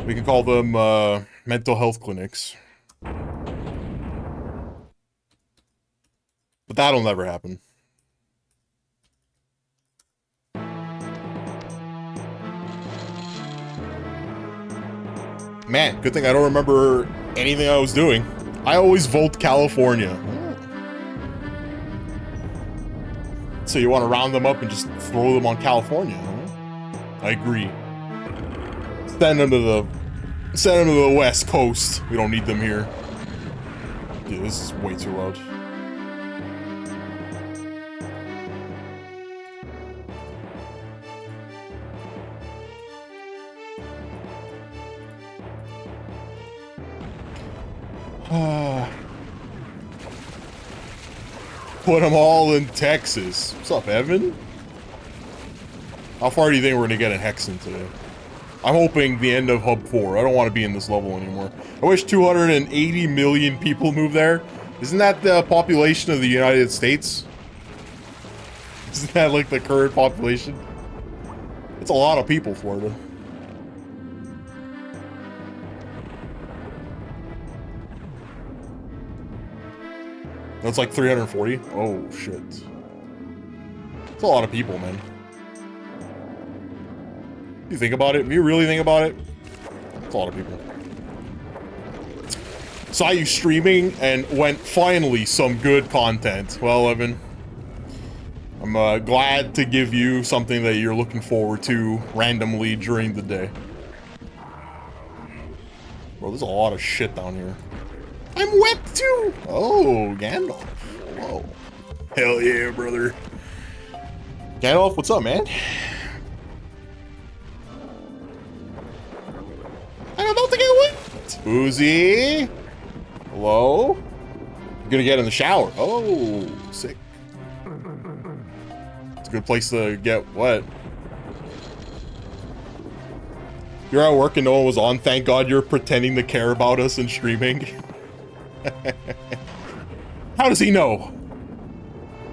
We can call them mental health clinics. But that'll never happen. Man, good thing I don't remember anything I was doing. I always vote California. So you want to round them up and just throw them on California, huh? I agree. Send them to the West Coast. We don't need them here. Dude, this is way too loud. Put them all in Texas. What's up, Evan? How far do you think we're gonna get in Hexen today? I'm hoping the end of Hub 4. I don't want to be in this level anymore. I wish 280 million people move there. Isn't that the population of the United States? Isn't that like the current population? It's a lot of people, Florida. That's like 340? Oh, shit. It's a lot of people, man. If you think about it, if you really think about it, it's a lot of people. Saw you streaming and went, finally, some good content. Well, Evan, I'm glad to give you something that you're looking forward to randomly during the day. Bro, there's a lot of shit down here. I'm wet too! Oh, Gandalf. Whoa. Hell yeah, brother. Gandalf, what's up, man? I'm about to get wet! Boozy! Hello? I'm gonna get in the shower. Oh, sick. It's a good place to get wet. You're at work and no one was on. Thank God you're pretending to care about us and streaming. How does he know?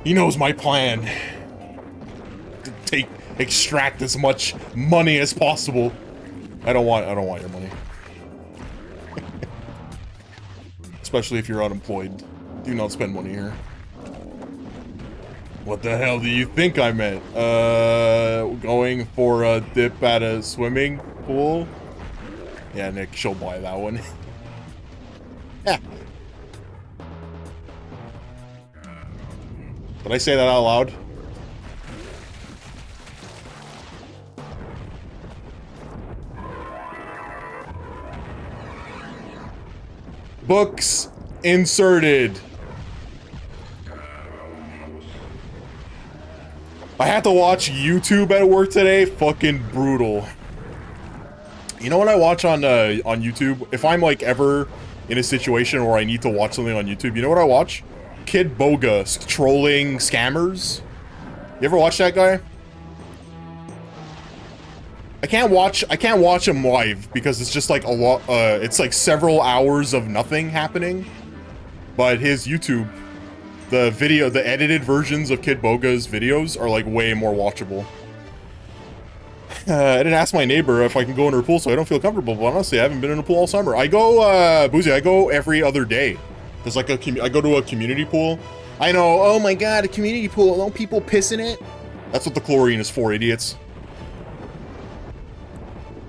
He knows my plan. To extract as much money as possible. I don't want your money. Especially if you're unemployed. Do not spend money here. What the hell do you think I meant? Going for a dip at a swimming pool? Yeah, Nick, she'll buy that one. Yeah. Did I say that out loud? Books inserted. I had to watch YouTube at work today. Fucking brutal. You know what I watch on YouTube? If I'm like ever in a situation where I need to watch something on YouTube, you know what I watch? Kid Boga trolling scammers. You ever watch that guy? I can't watch him live because it's just like a lot. It's like several hours of nothing happening. But his YouTube, the edited versions of Kid Boga's videos are like way more watchable. I didn't ask my neighbor if I can go in her pool, so I don't feel comfortable. But honestly, I haven't been in a pool all summer. I go, Boozy, I go every other day. There's like I go to a community pool. I know, oh my god, a community pool, don't people piss in it? That's what the chlorine is for, idiots.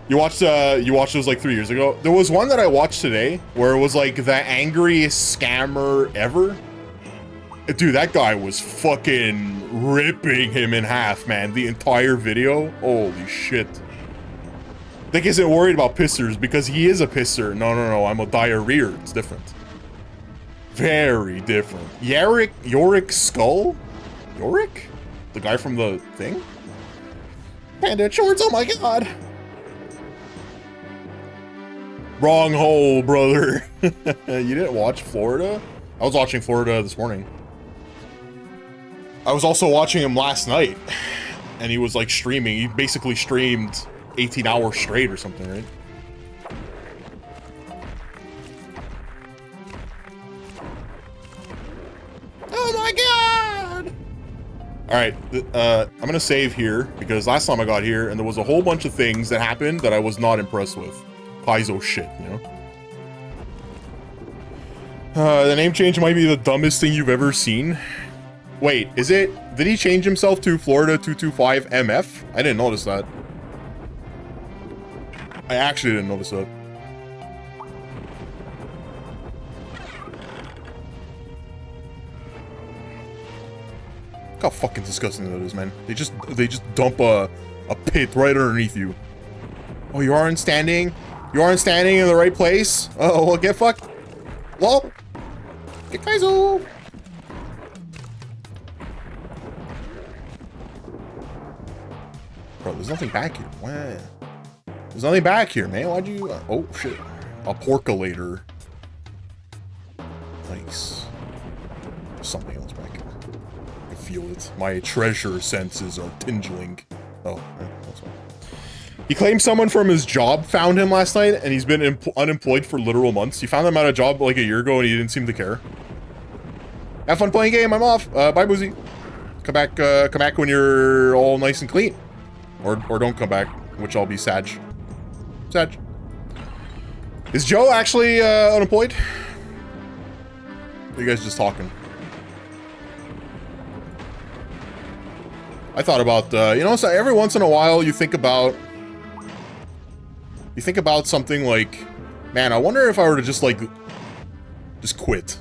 You watched those like 3 years ago? There was one that I watched today where it was like the angriest scammer ever. Dude, that guy was fucking ripping him in half, man. The entire video. Holy shit. Dick isn't worried about pissers because he is a pisser. No, I'm a diarrhea. It's different. Very different. Yorick Skull? Yorick? The guy from the thing? Panda shorts, oh my god. Wrong hole, brother. You didn't watch Florida? I was watching Florida this morning. I was also watching him last night. And he was like streaming. He basically streamed 18 hours straight or something, right? Oh my god! Alright, I'm gonna save here because last time I got here and there was a whole bunch of things that happened that I was not impressed with. Paizo shit, you know? The name change might be the dumbest thing you've ever seen. Wait, is it... Did he change himself to Florida 225 MF? I didn't notice that. I actually didn't notice that. Look how fucking disgusting that is, man. They just dump a pit right underneath you. Oh, you aren't standing? You aren't standing in the right place? Oh, well, get fucked. Lol. Get Kaizo. Bro, there's nothing back here. Wow. There's nothing back here, man. Why'd you... oh, shit. A porculator. Nice. There's something else back here. I can feel it. My treasure senses are tingling. Oh, that's fine. He claims someone from his job found him last night, and he's been unemployed for literal months. He found him at a job like a year ago, and he didn't seem to care. Have fun playing game. I'm off. Bye, Boozy. Come back when you're all nice and clean. Or don't come back, which I'll be sad. Sad. Is Joe actually unemployed? Or are you guys just talking? I thought about, you know, so every once in a while you think about something like, man, I wonder if I were to just like, just quit.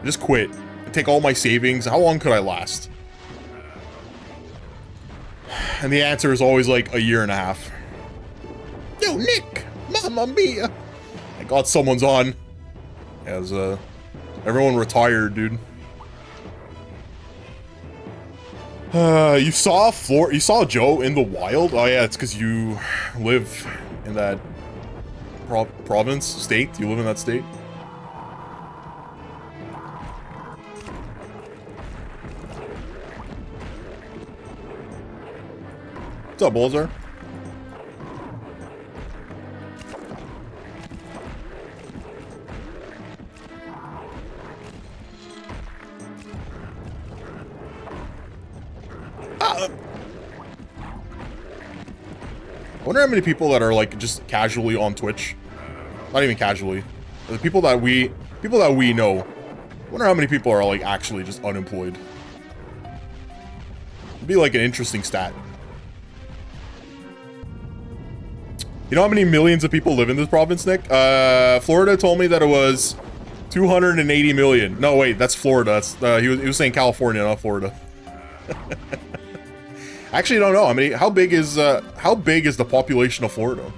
Just quit. And take all my savings. How long could I last? And the answer is always like a year and a half. Yo, Nick! Mamma mia! I got someone's on. As, everyone retired, dude. You saw Joe in the wild? Oh yeah, it's because you live in that province, state? You live in that state? What's up, Bolzer? I wonder how many people that are like just casually on Twitch. Not even casually. The people that we know. I wonder how many people are like actually just unemployed. It'd be like an interesting stat. You know how many millions of people live in this province, Nick? Florida told me that it was 280 million. No, wait, that's Florida. That's he was saying California, not Florida. I actually don't know. I mean, how big is the population of Florida?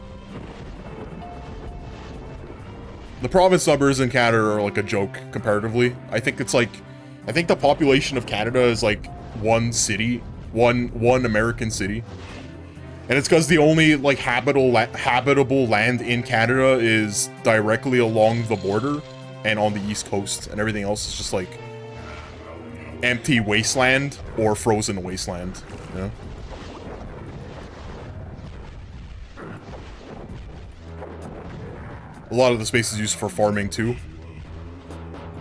The province numbers in Canada are like a joke comparatively. I think the population of Canada is like one city, one American city. And it's because the only like habitable land in Canada is directly along the border and on the east coast, and everything else is just like empty wasteland or frozen wasteland, you know? A lot of the space is used for farming too.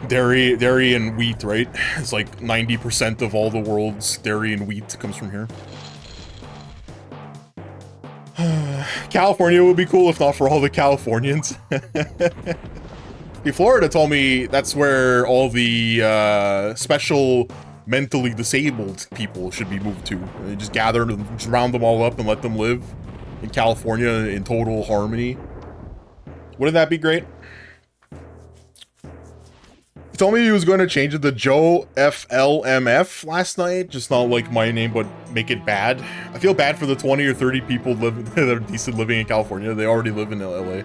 Dairy and wheat, right? It's like 90% of all the world's dairy and wheat comes from here. California would be cool if not for all the Californians. Florida told me that's where all the special mentally disabled people should be moved to. They just gather them, just round them all up and let them live in California in total harmony. Wouldn't that be great? He told me he was going to change it to Joe FLMF last night. Just not like my name, but make it bad. I feel bad for the 20 or 30 people that are decent living in California. They already live in LA.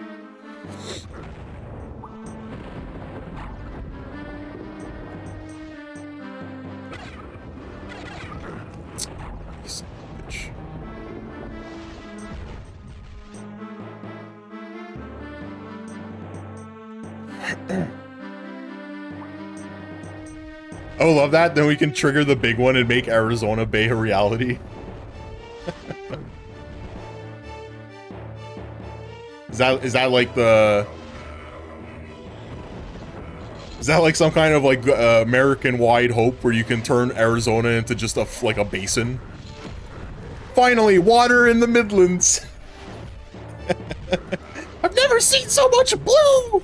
Oh, love that. Then we can trigger the big one and make Arizona Bay a reality. Is that like the... Is that like some kind of like American-wide hope where you can turn Arizona into just like a basin? Finally, water in the Midlands. I've never seen so much blue!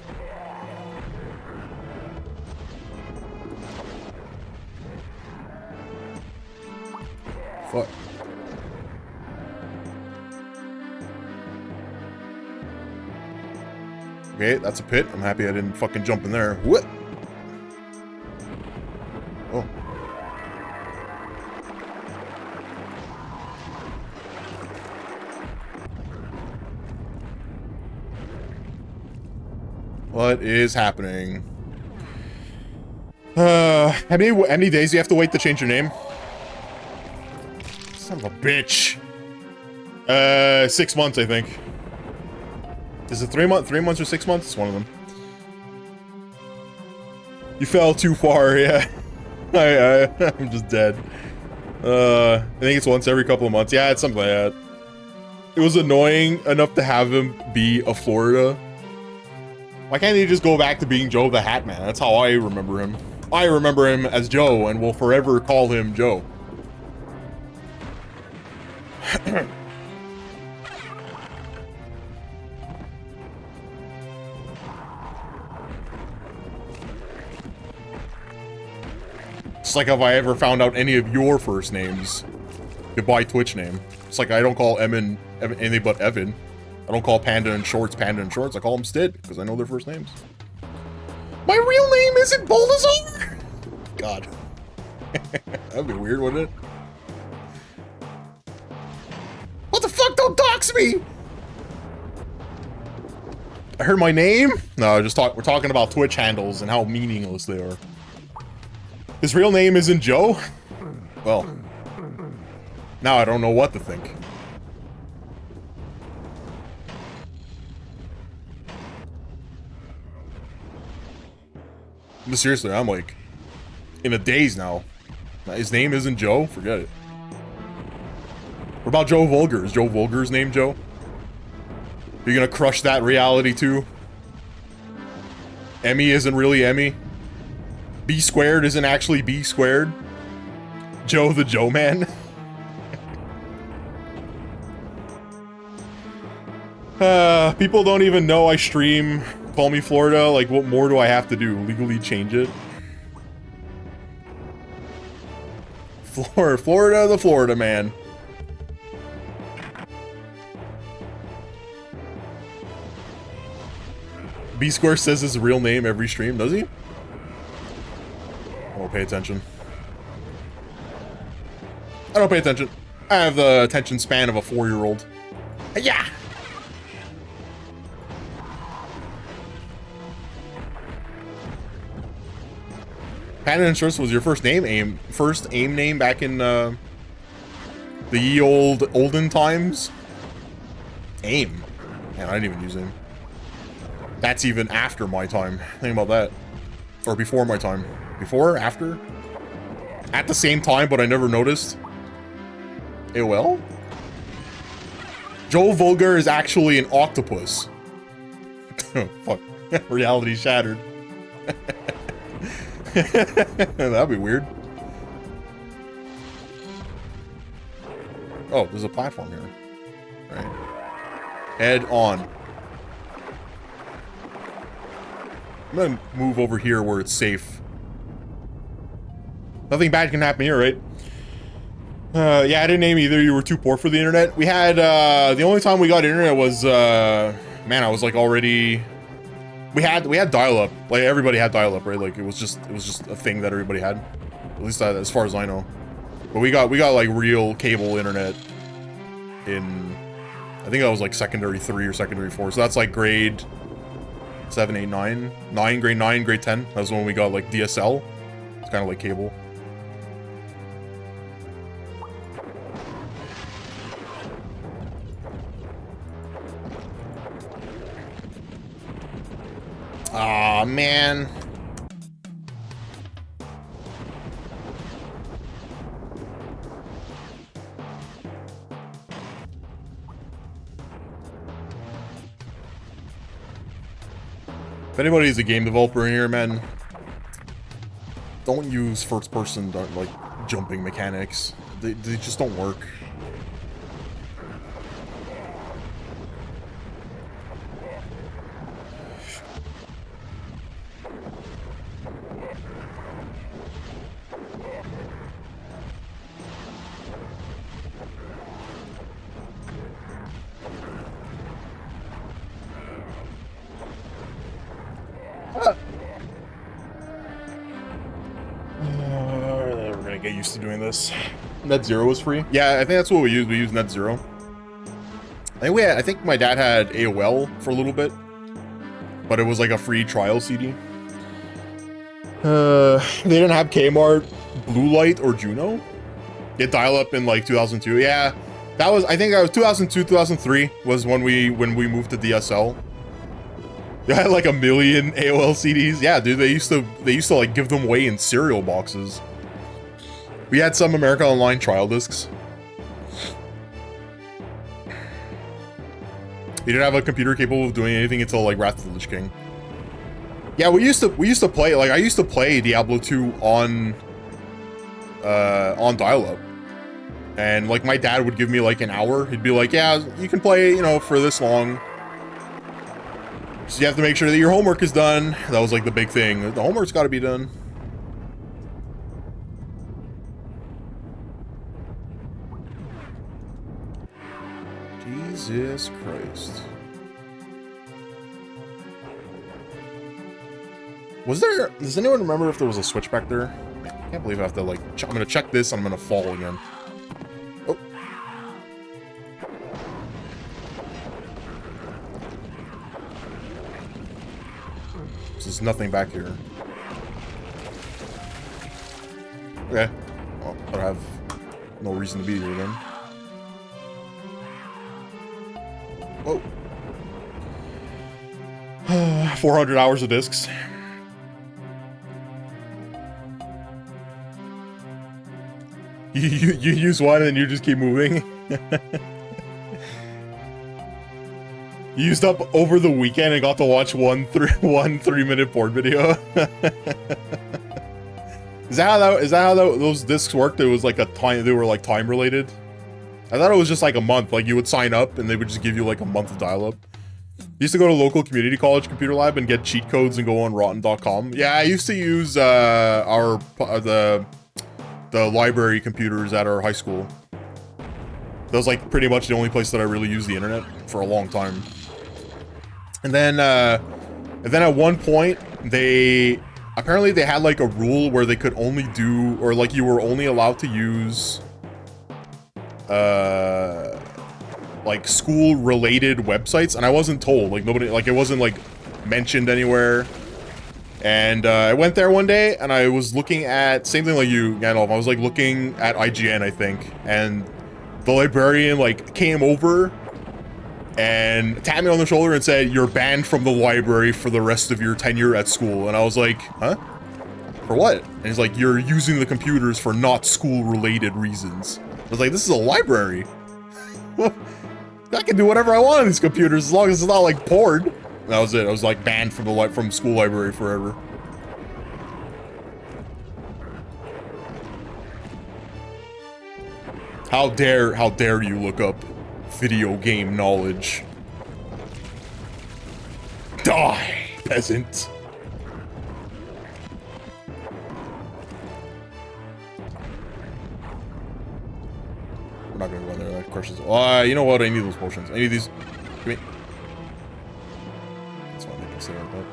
Fuck. Okay, that's a pit. I'm happy I didn't fucking jump in there. What? Oh. What is happening? How many days do you have to wait to change your name? Son of a bitch. 6 months, I think. Is it 3 months or 6 months? It's one of them. You fell too far, yeah. I'm just dead. I think it's once every couple of months. Yeah, it's something like that. It was annoying enough to have him be a Florida. Why can't he just go back to being Joe the Hat Man? That's how I remember him. I remember him as Joe and will forever call him Joe. It's like if I ever found out any of your first names. Goodbye Twitch name. It's like I don't call Evan anything but Evan. I don't call Panda and Shorts Panda and Shorts. I call them Stid because I know their first names. My real name isn't Buldasaur! God. That'd be weird, wouldn't it? What the fuck? Don't dox me! I heard my name? No, we're talking about Twitch handles and how meaningless they are. His real name isn't Joe? Well, now I don't know what to think. But seriously, I'm like in a daze now. His name isn't Joe? Forget it. What about Joe Vulgar? Is Joe Vulgar's name Joe? Are you gonna crush that reality too? Emmy isn't really Emmy. B squared isn't actually B squared. Joe the Joe Man. People don't even know I stream. Call me Florida. Like, what more do I have to do? Legally change it? Florida the Florida Man. B Square says his real name every stream, does he? I don't pay attention. I don't pay attention. I have the attention span of a 4-year-old. Yeah. Panda Insurance was your first name, first AIM name back in the ye olden times. AIM. Man, I didn't even use AIM. That's even after my time. Think about that. Or before my time. Before? After? At the same time, but I never noticed. AOL? Joe Vulgar is actually an octopus. Fuck. Reality shattered. That'd be weird. Oh, there's a platform here. All right. Head on. I'm gonna move over here where it's safe. Nothing bad can happen here, right? Yeah, I didn't name either. You were too poor for the internet. We had, the only time we got internet was, man, I was like already... We had dial-up. Like, everybody had dial-up, right? Like, it was just a thing that everybody had. At least as far as I know. But we got like real cable internet in, I think that was like secondary 3 or secondary 4. So that's like grade 7, 8, 9, grade 9, grade 10. That was when we got like DSL. It's kind of like cable. Aw, man. If anybody's a game developer in here, man, don't use first-person, like, jumping mechanics. They just don't work. used to doing this. Net Zero was free. Yeah, I think that's what we used. We used Net Zero. I think my dad had AOL for a little bit, but it was like a free trial CD. They didn't have Kmart, Blue Light, or Juno. They dial up in like 2002. Yeah, that was, I think that was 2002, 2003 was when we moved to DSL. They had like 1 million AOL CDs. Yeah, dude, they used to like give them away in cereal boxes. We had some America Online trial discs. We didn't have a computer capable of doing anything until like Wrath of the Lich King. Yeah, we used to play, like I used to play Diablo 2 on dial-up. And like my dad would give me like an hour. He'd be like, yeah, you can play, you know, for this long. So you have to make sure that your homework is done. That was like the big thing. The homework's got to be done. Jesus Christ. Was there... Does anyone remember if there was a switch back there? I can't believe I have to, like... I'm gonna check this and I'm gonna fall again. Oh. There's nothing back here. Okay. Well, I have no reason to be here then. Whoa. 400 hours of discs. You use one and you just keep moving. You used up over the weekend and got to watch one 3-minute porn video. Is that how those discs worked? It was like a time, they were like time related. I thought it was just like a month. Like you would sign up and they would just give you like a month of dial-up. Used to go to local community college computer lab and get cheat codes and go on rotten.com. Yeah, I used to use the library computers at our high school. That was like pretty much the only place that I really used the internet for a long time. And then at one point apparently they had like a rule where they could only do, or like you were only allowed to use like school related websites, and I wasn't told, like nobody, like it wasn't like mentioned anywhere. And I went there one day and I was looking at, same thing like you, Gandalf, I was like looking at IGN, I think, and the librarian like came over and tapped me on the shoulder and said, "You're banned from the library for the rest of your tenure at school." And I was like, huh? For what? And he's like, "You're using the computers for not school related reasons." I was like, this is a library. I can do whatever I want on these computers as long as it's not like porn. That was it. I was like banned from school library forever. How dare you look up video game knowledge? Die, peasant. We're not gonna go in there. That crushes. You know what? I need those potions. I need these. Give me. That's why they can say like that.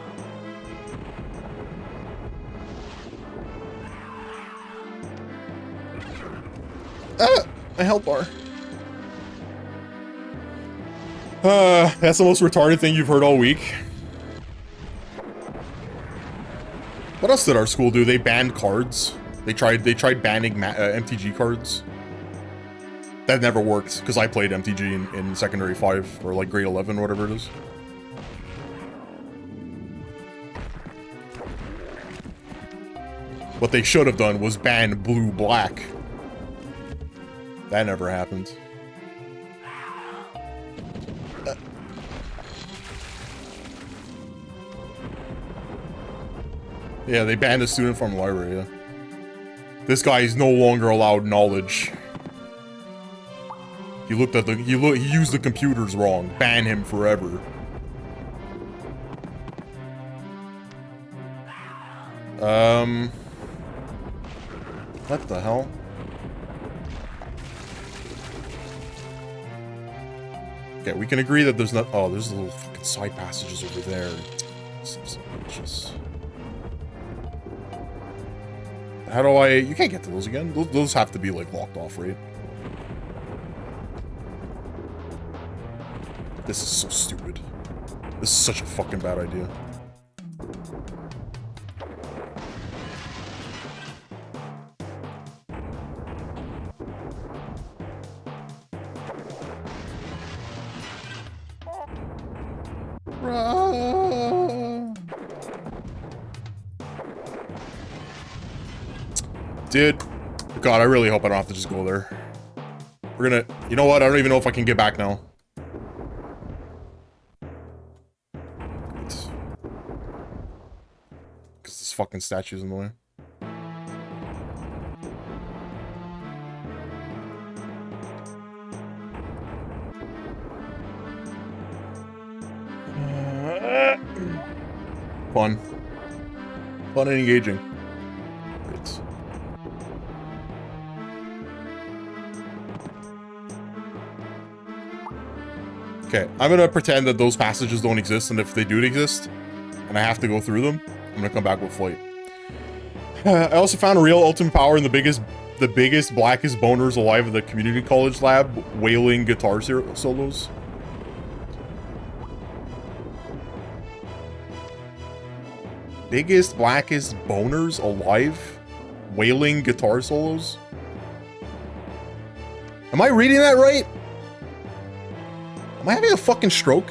Ah! A health bar. That's the most retarded thing you've heard all week. What else did our school do? They banned cards. They tried banning MTG cards. That never worked, because I played MTG in secondary 5, or like grade 11, whatever it is. What they should have done was ban blue-black. That never happened. Yeah, they banned a student from the library, yeah. This guy is no longer allowed knowledge. He used the computers wrong. Ban him forever. What the hell? Okay, we can agree that there's not. Oh, there's little fucking side passages over there. How do I... You can't get to those again. Those have to be, like, locked off, right? This is so stupid. This is such a fucking bad idea. Dude, God, I really hope I don't have to just go there. We're gonna... You know what? I don't even know if I can get back now. Because this fucking statue's in the way. Fun. Fun and engaging. Great. Okay, I'm gonna pretend that those passages don't exist, and if they do exist, and I have to go through them, I'm gonna come back with flight. I also found a real ultimate power in the biggest, blackest boners alive at the community college lab, wailing guitar solos. Biggest, blackest boners alive, wailing guitar solos. Am I reading that right? Am I having a fucking stroke?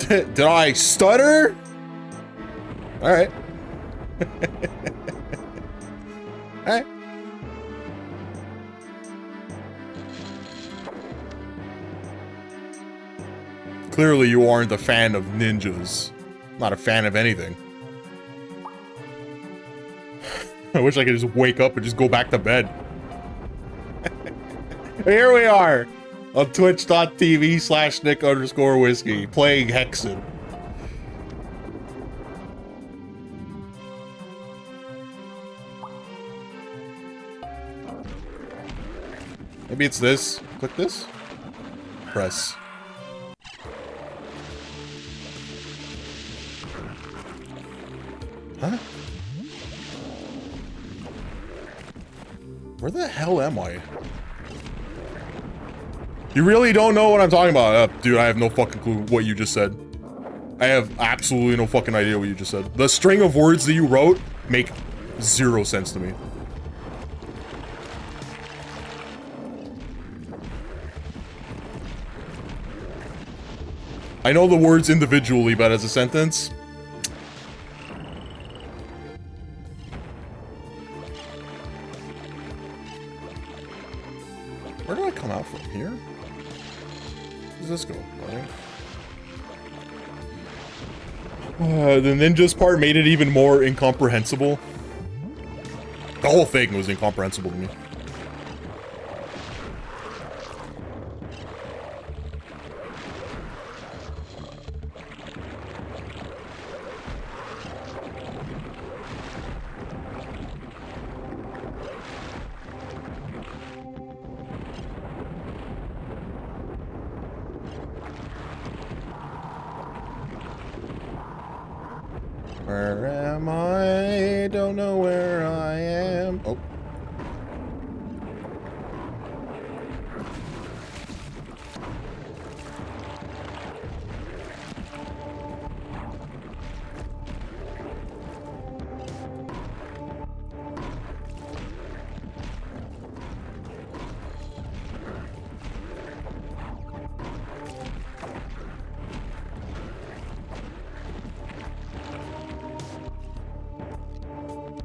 Did I stutter? All right. All right. Clearly you aren't a fan of ninjas. Not a fan of anything. I wish I could just wake up and just go back to bed. Here we are on twitch.tv/Nick_whiskey playing Hexen. Maybe it's this. Click this. Press. Huh? Where the hell am I? You really don't know what I'm talking about? Dude, I have no fucking clue what you just said. I have absolutely no fucking idea what you just said. The string of words that you wrote make zero sense to me. I know the words individually, but as a sentence... Where do I come out from? Here? Where does this go? Right. The ninjas part made it even more incomprehensible. The whole thing was incomprehensible to me. Where am I? Don't know where I am. Oh.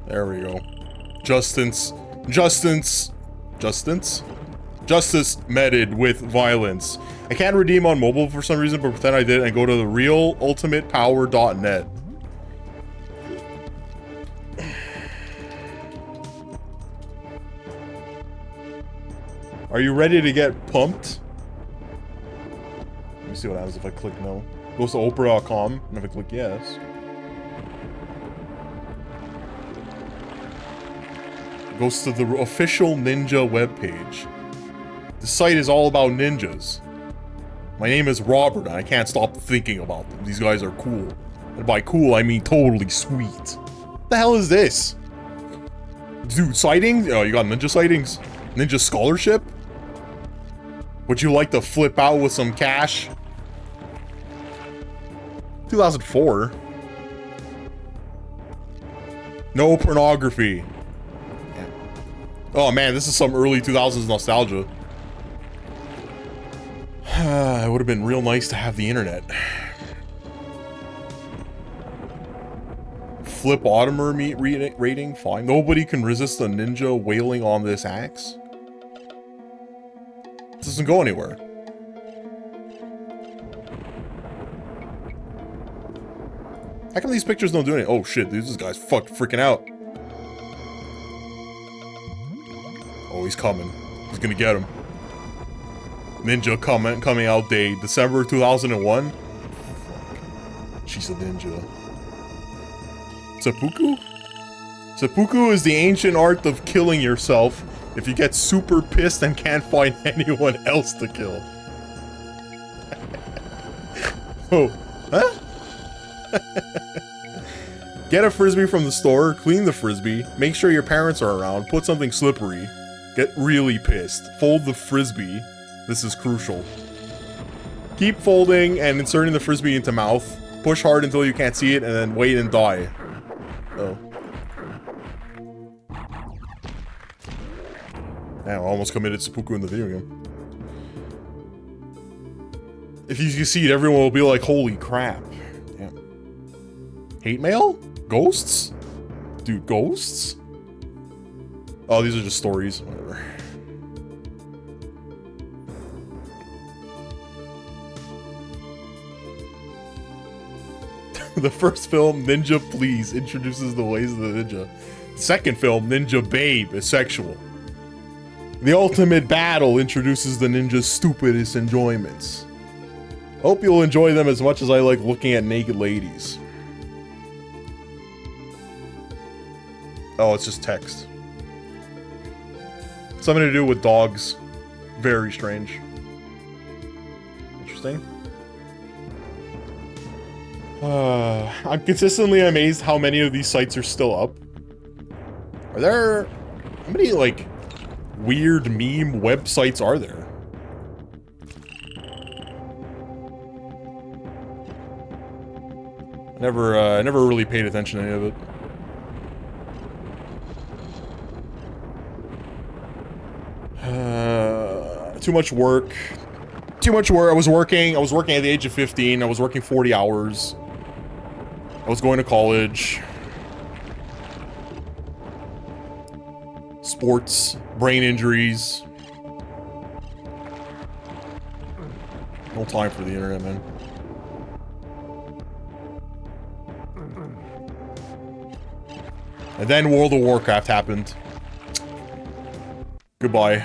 There we go. Justice meted with violence. I can't redeem on mobile for some reason, but pretend I did and go to the realultimatepower.net. Are you ready to get pumped? Let me see what happens if I click no. Goes to Oprah.com, and if I click yes. Goes to the official ninja webpage. This site is all about ninjas. My name is Robert, and I can't stop thinking about them. These guys are cool. And by cool, I mean totally sweet. What the hell is this? Dude, sightings? Oh, you got ninja sightings? Ninja scholarship? Would you like to flip out with some cash? 2004. No pornography. Yeah. Oh man, this is some early 2000s nostalgia. It would have been real nice to have the internet. Flip Otomer meat rating? Fine. Nobody can resist a ninja wailing on this axe. This doesn't go anywhere. How come these pictures don't do anything? Oh shit, dude, this guy's freaking out. Oh, he's coming. He's gonna get him. Ninja coming out day, December 2001. Fuck. She's a ninja. Seppuku? Seppuku is the ancient art of killing yourself if you get super pissed and can't find anyone else to kill. Oh, huh? Get a frisbee from the store, clean the frisbee, make sure your parents are around, put something slippery, get really pissed, fold the frisbee. This is crucial. Keep folding and inserting the frisbee into mouth, push hard until you can't see it, and then wait and die. Oh. Damn, I almost committed seppuku in the video game. If you see it, everyone will be like, holy crap. Damn. Hate mail? Ghosts? Dude, ghosts? Oh, these are just stories. Whatever. The first film, Ninja Please, introduces the ways of the ninja. Second film, Ninja Babe, is sexual. The Ultimate Battle introduces the ninja's stupidest enjoyments. Hope you'll enjoy them as much as I like looking at naked ladies. Oh, it's just text. Something to do with dogs. Very strange. Interesting. I'm consistently amazed how many of these sites are still up. Are there... How many, like, weird meme websites are there? I never really paid attention to any of it. Too much work. Too much work. I was working at the age of 15. I was working 40 hours. I was going to college. Sports, brain injuries. No time for the internet, man. And then World of Warcraft happened. Goodbye.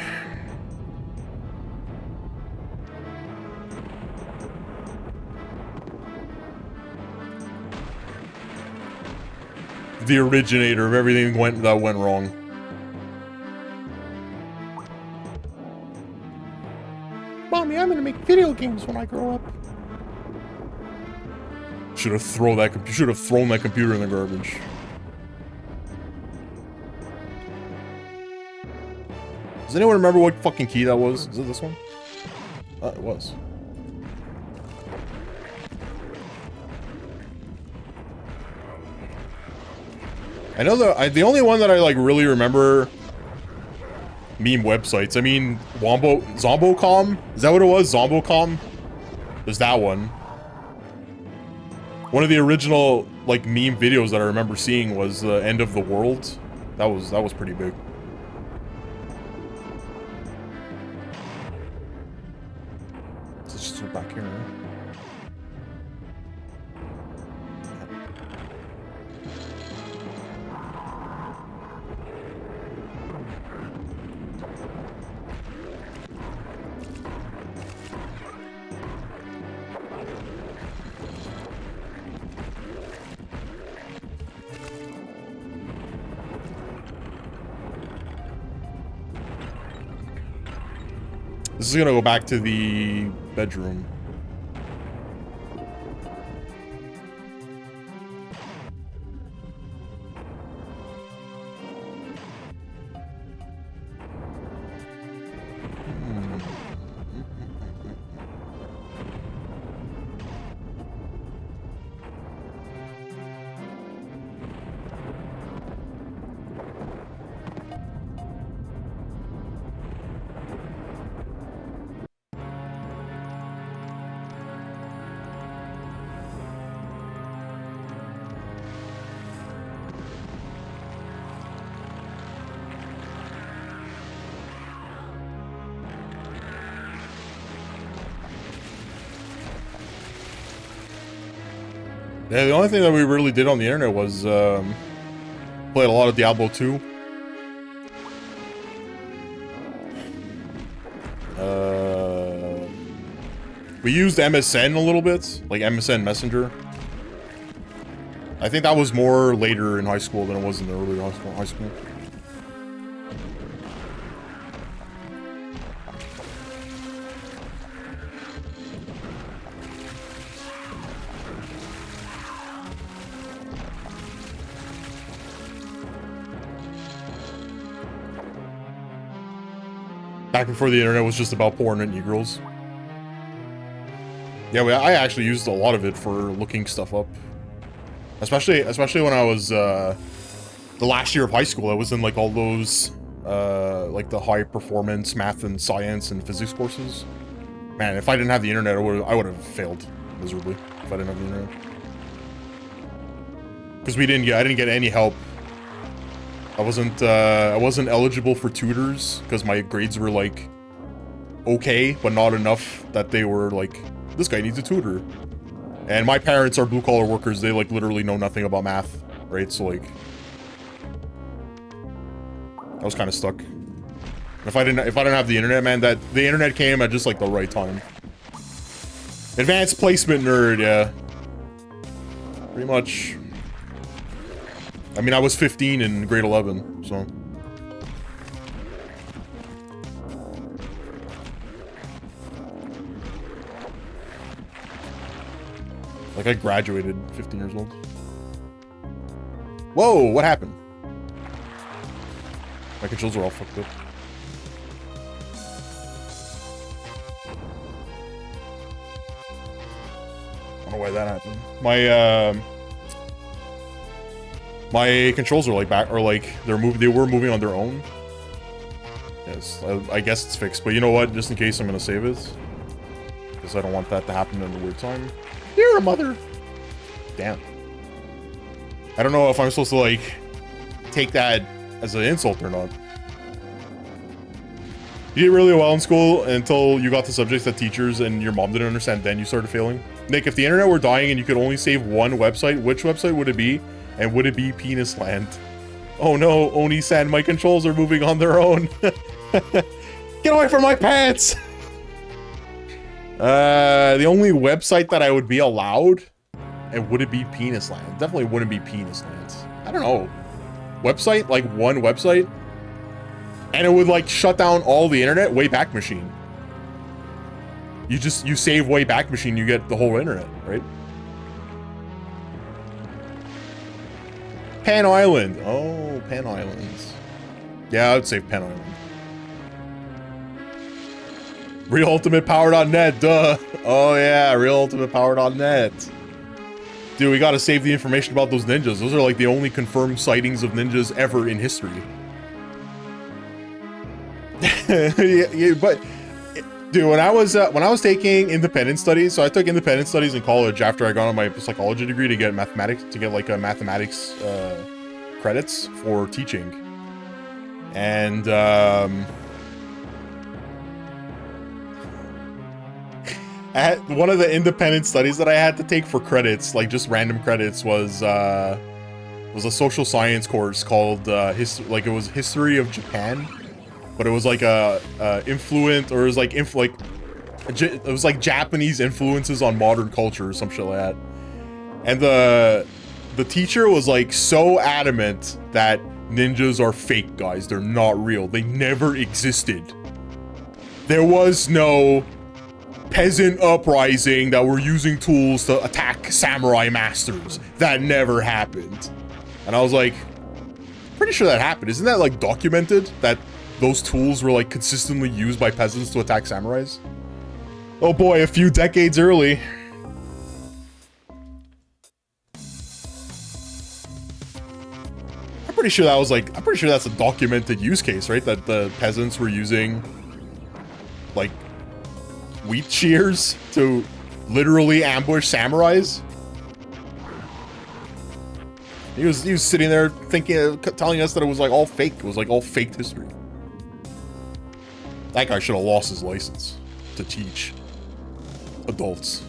The originator of everything that went wrong. Mommy, I'm gonna make video games when I grow up. Should have thrown that computer in the garbage. Does anyone remember what fucking key that was? Is it this one? It was. I know the only one that I like really remember meme websites. I mean, Zombocom? Is that what it was? Zombocom? There's that one. One of the original like meme videos that I remember seeing was the End of the World. That was pretty big. Let's just go back here. This is gonna go back to the bedroom. Yeah, the only thing that we really did on the internet was played a lot of Diablo 2. We used MSN a little bit, like MSN Messenger. I think that was more later in high school than it was in the early high school. Back before the internet was just about porn and e-girls. Yeah, I actually used a lot of it for looking stuff up. Especially when I was, the last year of high school, I was in, like, all those, like, the high-performance math and science and physics courses. Man, if I didn't have the internet, I would have failed miserably if I didn't have the internet. Because I didn't get any help. I wasn't eligible for tutors, because my grades were, like, okay, but not enough that they were, like, this guy needs a tutor. And my parents are blue-collar workers. They, like, literally know nothing about math, right? So, like, I was kind of stuck. If I didn't have the internet, man, the internet came at just, like, the right time. Advanced placement nerd, yeah. Pretty much. I mean, I was 15 in grade 11, so. Like, I graduated 15 years old. Whoa, what happened? My controls are all fucked up. I don't know why that happened. My controls are like they were moving on their own. Yes, I guess it's fixed, but you know what? Just in case, I'm gonna save it. Because I don't want that to happen in a weird time. You're a mother. Damn. I don't know if I'm supposed to, like, take that as an insult or not. You did really well in school until you got the subjects that teachers and your mom didn't understand, then you started failing. Nick, if the internet were dying and you could only save one website, which website would it be? And would it be Penis Land? Oh no, Oni-san, my controls are moving on their own. Get away from my pants! The only website that I would be allowed, and would it be Penis Land? Definitely wouldn't be Penis Land. I don't know. Website? Like one website? And it would like shut down all the internet? Wayback Machine. You save Wayback Machine, you get the whole internet, right? Pan Island. Oh, Pan Islands. Yeah, I would save Pan Island. RealUltimatePower.net, duh. Oh yeah, RealUltimatePower.net. Dude, we gotta save the information about those ninjas. Those are like the only confirmed sightings of ninjas ever in history. yeah, but dude, when I was taking independent studies, so I took independent studies in college after I got on my psychology degree to get mathematics, like a mathematics credits for teaching. And one of the independent studies that I had to take for credits, like just random credits, was a social science course called it was History of Japan, but it was like it was like Japanese influences on modern culture or some shit like that. And the teacher was like so adamant that ninjas are fake, guys. They're not real. They never existed. There was no peasant uprising that were using tools to attack samurai masters. That never happened. And I was like, pretty sure that happened. Isn't that like documented that those tools were like consistently used by peasants to attack samurais? Oh boy, a few decades early. I'm pretty sure that was like, I'm pretty sure that's a documented use case, right? That the peasants were using like wheat shears to literally ambush samurais. He was sitting there thinking, telling us that it was like all fake. It was like all faked history. That guy should have lost his license to teach adults.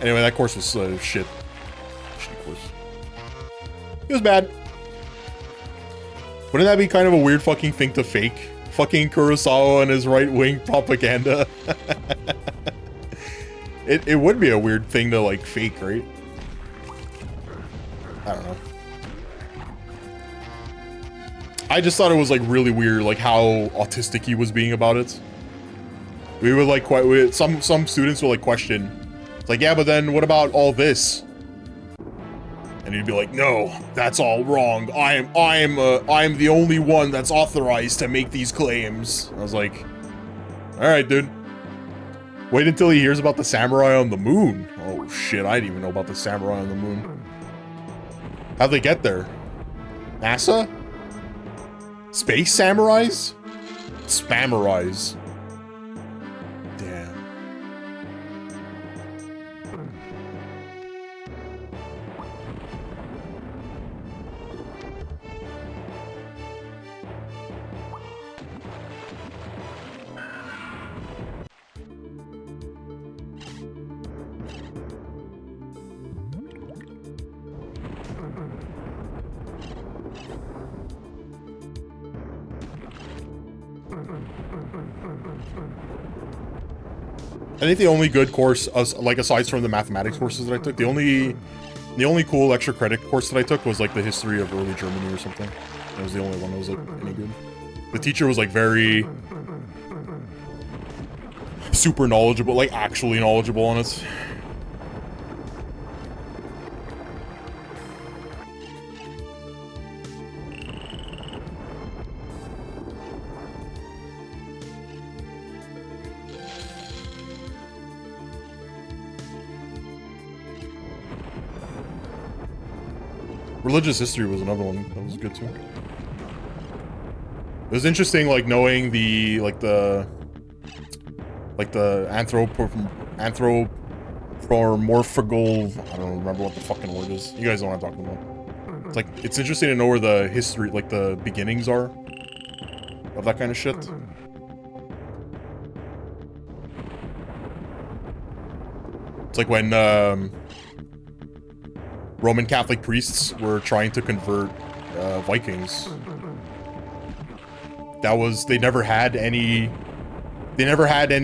Anyway, that course was shit. Shitty course. It was bad. Wouldn't that be kind of a weird fucking thing to fake? Fucking Kurosawa and his right-wing propaganda. It would be a weird thing to like fake, right? I don't know. I just thought it was like really weird, like how autistic he was being about it. We would like some students would like question. It's like, yeah, but then what about all this? And he'd be like, no, that's all wrong. I'm the only one that's authorized to make these claims. I was like, all right, dude. Wait until he hears about the samurai on the moon. Oh shit, I didn't even know about the samurai on the moon. How'd they get there? NASA? Space samurais? Spammerize. Damn. I think the only good course, like aside from the mathematics courses that I took, the only cool extra credit course that I took was like the history of early Germany or something. That was the only one that was like any good. The teacher was like very super knowledgeable, like actually knowledgeable on it. Religious history was another one that was good too. It was interesting, like knowing the anthropomorphical. I don't remember what the fucking word is. You guys know what I'm talking about. It's like it's interesting to know where the history, like the beginnings are of that kind of shit. It's like when Roman Catholic priests were trying to convert Vikings. They never had any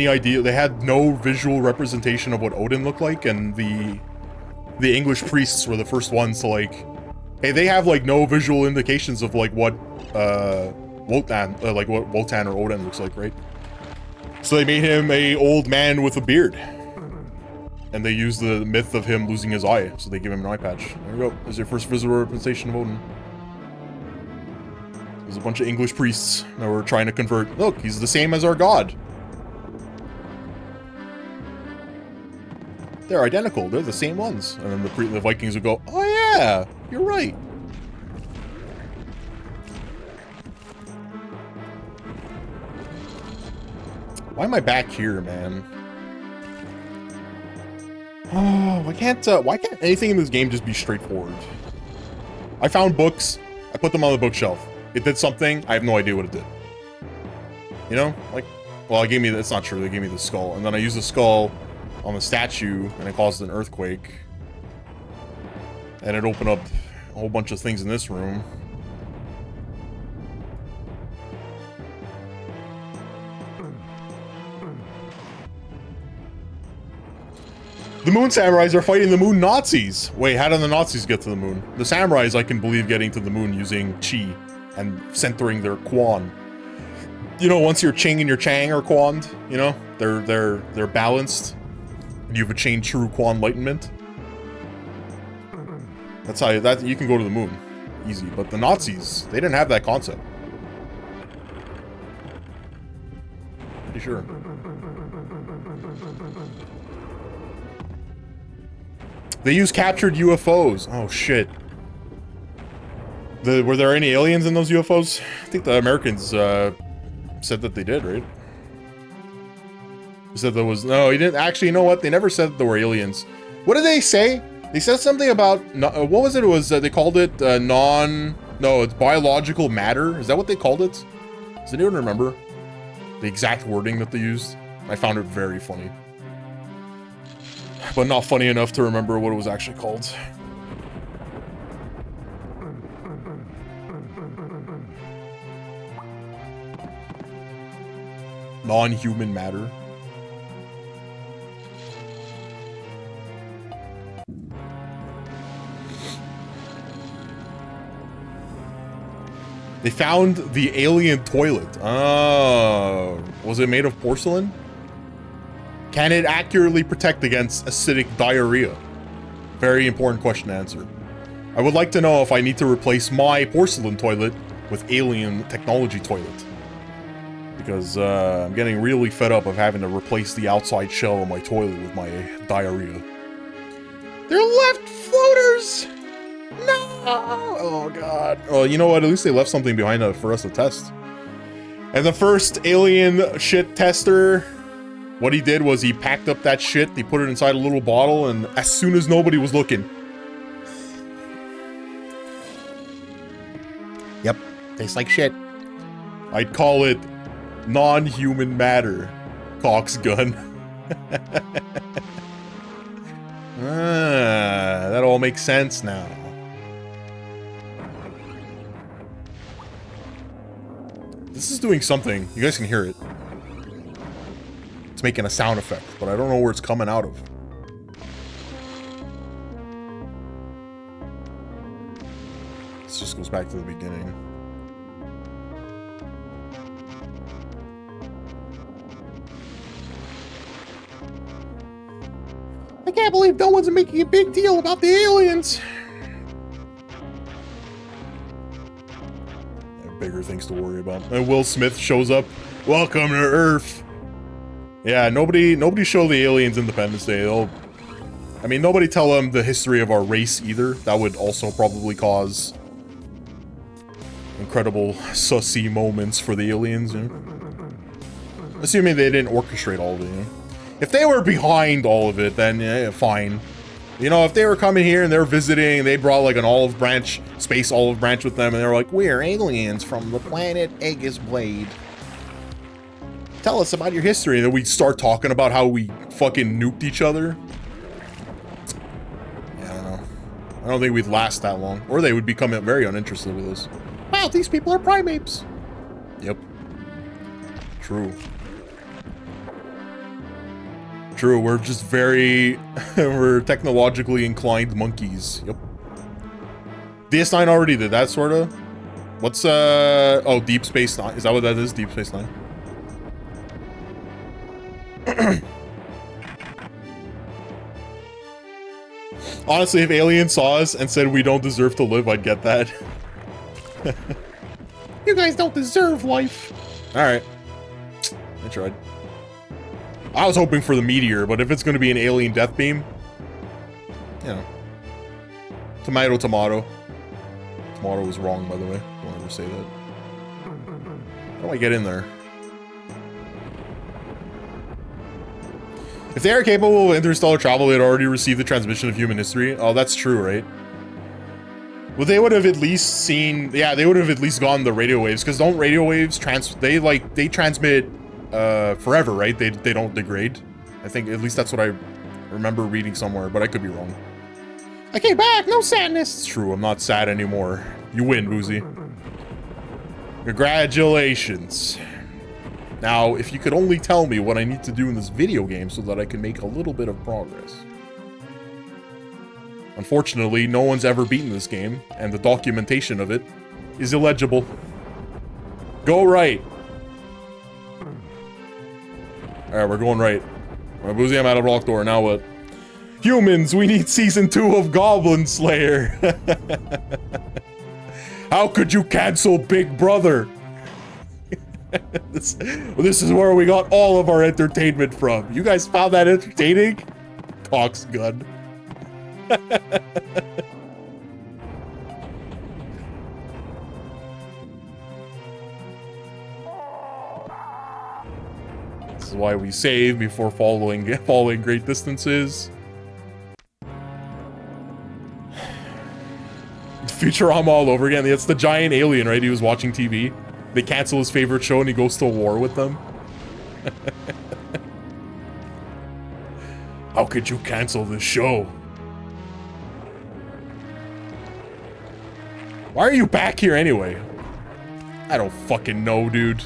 idea. They had no visual representation of what Odin looked like, and the English priests were the first ones to like, hey, they have like no visual indications of like what Wotan or Odin looks like, right? So they made him a old man with a beard. And they use the myth of him losing his eye, so they give him an eye patch. There you go. There's your first visual representation of Odin. There's a bunch of English priests that were trying to convert. Look, he's the same as our god. They're identical. They're the same ones. And then the Vikings would go, oh yeah, you're right. Why am I back here, man? Oh, why can't anything in this game just be straightforward? I found books, I put them on the bookshelf. It did something, I have no idea what it did. You know? Like, well, it gave me, that's not true, they gave me the skull. And then I used the skull on the statue, and it caused an earthquake. And it opened up a whole bunch of things in this room. The moon samurais are fighting the moon Nazis. Wait, how did the Nazis get to the moon? The samurais, I can believe, getting to the moon using chi and centering their quan. You know, once your Ching and your Chang are quanned, you know, they're balanced. You have achieved true quan enlightenment. That's how you can go to the moon, easy. But the Nazis, they didn't have that concept. Pretty sure. They use captured UFOs. Oh shit. Were there any aliens in those UFOs? I think the Americans said that they did, right? They said there was no. He didn't actually. You know what? They never said that there were aliens. What did they say? They said something about what was it? It was they called it No, it's biological matter. Is that what they called it? Does anyone remember the exact wording that they used? I found it very funny, but not funny enough to remember what it was actually called. Non-human matter. They found the alien toilet. Oh, was it made of porcelain? Can it accurately protect against acidic diarrhea? Very important question to answer. I would like to know if I need to replace my porcelain toilet with alien technology toilet. Because I'm getting really fed up of having to replace the outside shell of my toilet with my diarrhea. They're left floaters! No! Oh god. Oh, you know what? At least they left something behind for us to test. And the first alien shit tester, what he did was he packed up that shit, he put it inside a little bottle, and as soon as nobody was looking. Yep, tastes like shit. I'd call it non-human matter. Cox gun. That all makes sense now. This is doing something. You guys can hear it. It's making a sound effect, but I don't know where it's coming out of. This just goes back to the beginning. I can't believe no one's making a big deal about the aliens. I have bigger things to worry about. And Will Smith shows up. Welcome to Earth. Yeah, nobody show the aliens Independence Day. I mean, nobody tell them the history of our race either. That would also probably cause incredible sussy moments for the aliens, you know? Assuming they didn't orchestrate all of it, you know? If they were behind all of it, then yeah, fine. You know, if they were coming here and they were visiting, they brought like an olive branch, space olive branch with them, and they were like, we're aliens from the planet Aegis Blade. Tell us about your history, and then we start talking about how we fucking nuked each other. Yeah, I don't know. I don't think we'd last that long. Or they would become very uninterested with us. Wow, these people are primates. Yep. True. True, we're just very... we're technologically inclined monkeys. Yep. DS9 already did that, sorta. What's, oh, Deep Space Nine. Is that what that is? Deep Space Nine. Honestly, if aliens saw us and said we don't deserve to live, I'd get that. You guys don't deserve life. Alright. I tried. I was hoping for the meteor, but if it's going to be an alien death beam, you know. Tomato, tomato. Tomato was wrong, by the way. Don't ever say that. How do I get in there? If they are capable of interstellar travel, they'd already received the transmission of human history. Oh, that's true, right? Well, they would have at least seen... Yeah, they would have at least gone the radio waves, because don't radio waves they transmit forever, right? They don't degrade. I think at least that's what I remember reading somewhere, but I could be wrong. I came back, no sadness. It's true, I'm not sad anymore. You win, Boozy. Congratulations. Now, if you could only tell me what I need to do in this video game so that I can make a little bit of progress. Unfortunately, no one's ever beaten this game, and the documentation of it is illegible. Go right. Alright, we're going right. Boozy, I'm out of Rock Door, now what? Humans, we need season 2 of Goblin Slayer. How could you cancel Big Brother? This is where we got all of our entertainment from. You guys found that entertaining? Cox gun. This is why we save before falling great distances. Futurama all over again. It's the giant alien, right? He was watching TV. They cancel his favorite show and he goes to war with them. How could you cancel this show? Why are you back here anyway? I don't fucking know, dude.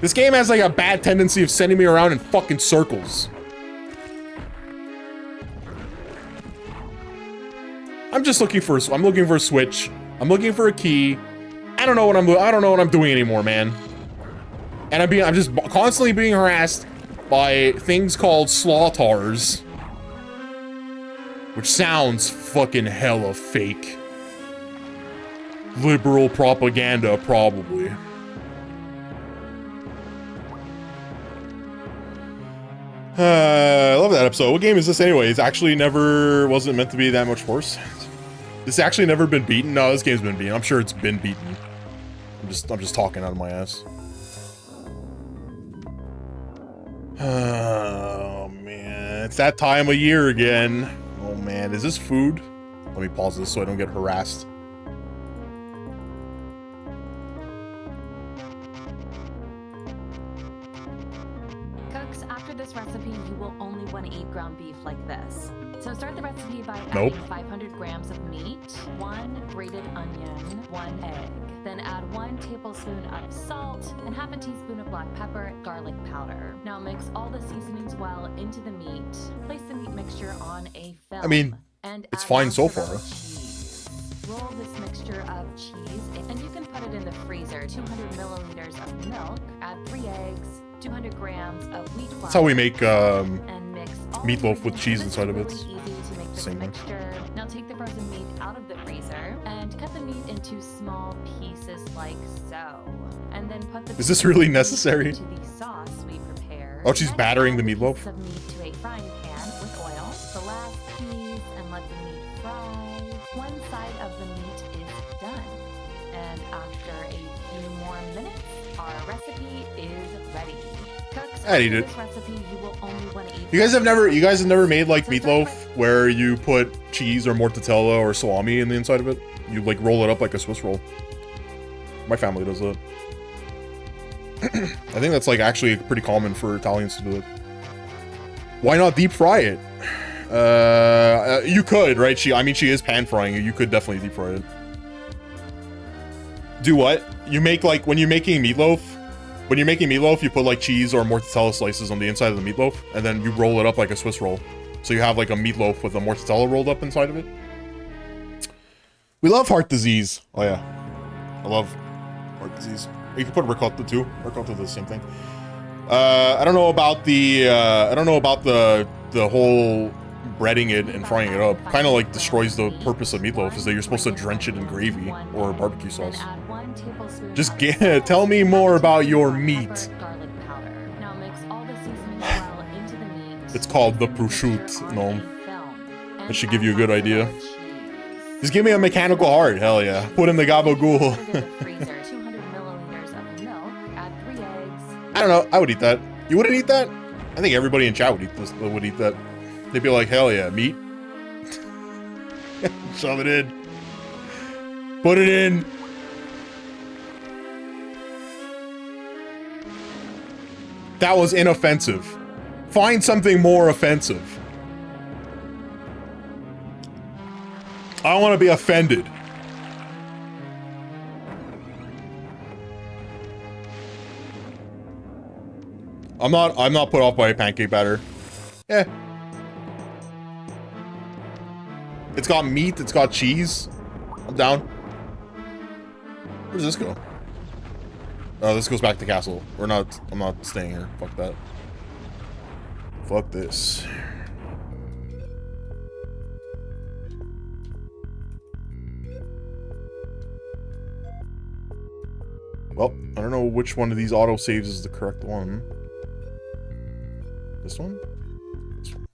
This game has like a bad tendency of sending me around in fucking circles. I'm just looking for I'm looking for a switch. I'm looking for a key. I don't know what I'm doing anymore, man. And I'm just constantly being harassed by things called slaughters, which sounds fucking hella fake. Liberal propaganda, probably. I love that episode. What game is this anyway? It's actually wasn't meant to be that much worse. This actually never been beaten. No, this game's been beaten. I'm sure it's been beaten. I'm just talking out of my ass. Oh man, it's that time of year again. Oh man, is this food? Let me pause this so I don't get harassed. Cooks, after this recipe, you will only want to eat ground beef like this. So start the recipe by adding 500 grams of meat, 1 grated onion, 1 egg. Then add 1 tablespoon of salt and half a teaspoon of black pepper, garlic powder. Now mix all the seasonings well into the meat. Place the meat mixture on a film. I mean, and it's fine so far. Roll this mixture of cheese and you can put it in the freezer. 200 milliliters of milk, add 3 eggs, 200 grams of wheat flour. That's how we make and mix meatloaf with cheese inside of it. Really easy to make this mixture. Now take the frozen meat out of the freezer and cut the meat into small pieces like so. And then put the Is this really necessary? into the sauce we prepared. Oh, she's battering the meatloaf. Some meat to a frying pan with oil. The last piece and let the meat fry. One side of the meat is done. And after a few more minutes, our recipe is ready. Cooks, I'd eat it. this recipe, you will only want to eat You guys have never made like meatloaf where you put cheese or mortadella or salami in the inside of it? You like roll it up like a Swiss roll. My family does that. I think that's like actually pretty common for Italians to do it. Why not deep fry it? You could, right? She is pan frying it. You could definitely deep fry it. Do what? You make like, when you're making meatloaf, you put like cheese or mortadella slices on the inside of the meatloaf, and then you roll it up like a Swiss roll. So you have like a meatloaf with a mortadella rolled up inside of it. We love heart disease. Oh yeah. I love heart disease. You can put ricotta too. Ricotta does the same thing. I don't know about the whole breading it and frying it up. Kind of like destroys the purpose of meatloaf, is that you're supposed to drench it in gravy or barbecue sauce. Just tell me more about your meat. It's called the prosciutto. No, that should give you a good idea. Just give me a mechanical heart. Hell yeah. Put in the gabagool. I don't know. I would eat that. You wouldn't eat that? I think everybody in chat would eat this. Would eat that. They'd be like, hell yeah, meat. Shove it in. Put it in. That was inoffensive. Find something more offensive. I don't want to be offended. I'm not put off by a pancake batter. Yeah. It's got meat, it's got cheese. I'm down. Where does this go? Oh, this goes back to castle. I'm not staying here. Fuck that. Fuck this. Well, I don't know which one of these auto saves is the correct one. This one? This one.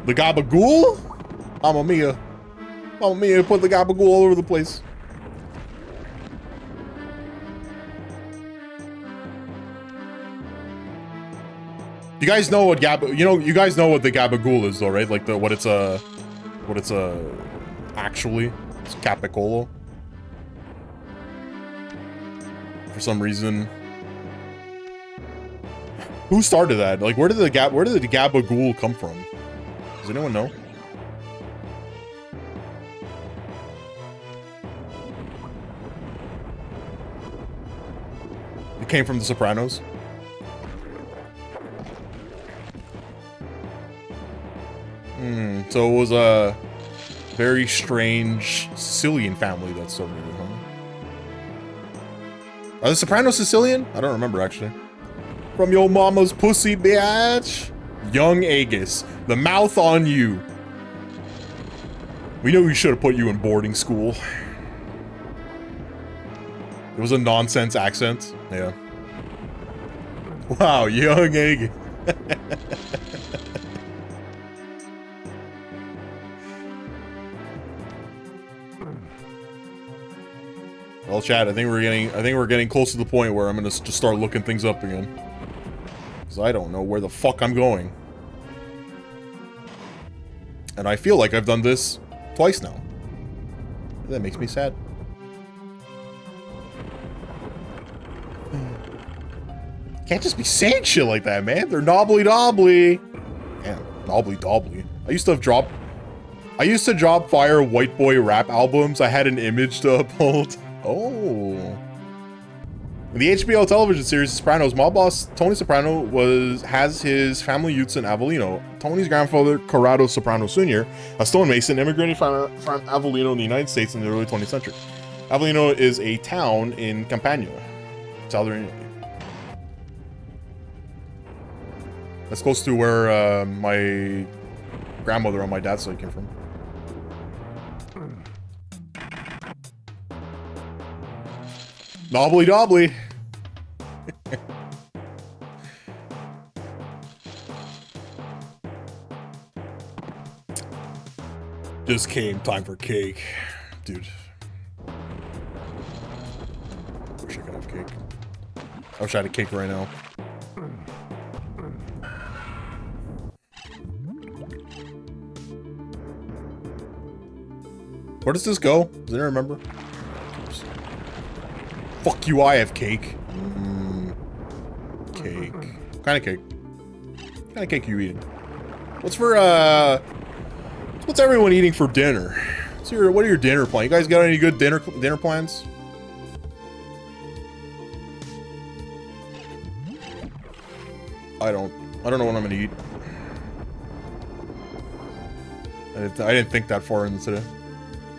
The gabagool? Mamma mia. Mamma mia, put the gabagool all over the place. You guys know what you guys know what the gabagool is though, right? Like what it's actually. It's capicolo. For some reason. Who started that? Like where did the gabagool come from? Does anyone know? It came from The Sopranos. So it was a very strange Sicilian family that started it, huh? Are the Sopranos Sicilian? I don't remember, actually. From your mama's pussy, bitch! Young Aegis. The mouth on you. We know we should have put you in boarding school. It was a nonsense accent. Yeah. Wow, young Aegis. Well, Chad, I think we're getting close to the point where I'm gonna just start looking things up again. Because I don't know where the fuck I'm going. And I feel like I've done this twice now. That makes me sad. Can't just be saying shit like that, man. They're knobbly dobbly. Damn, knobbly dobbly. I used to drop fire white boy rap albums. I had an image to upload. Oh. In the HBO television series Sopranos, mob boss Tony Soprano has his family roots in Avellino. Tony's grandfather, Corrado Soprano Sr., a stonemason, immigrated from Avellino in the United States in the early 20th century. Avellino is a town in Campania, southern Italy. That's close to where my grandmother on my dad's side came from. Knobbly dobbly. Just came time for cake. Dude. Wish I could have cake. I wish I had a cake right now. Where does this go? Does anyone remember? Fuck you, I have cake. Cake. What kind of cake? What kind of cake are you eating? What's everyone eating for dinner? What are your dinner plans? You guys got any good dinner plans? I don't know what I'm gonna eat. I didn't think that far into today.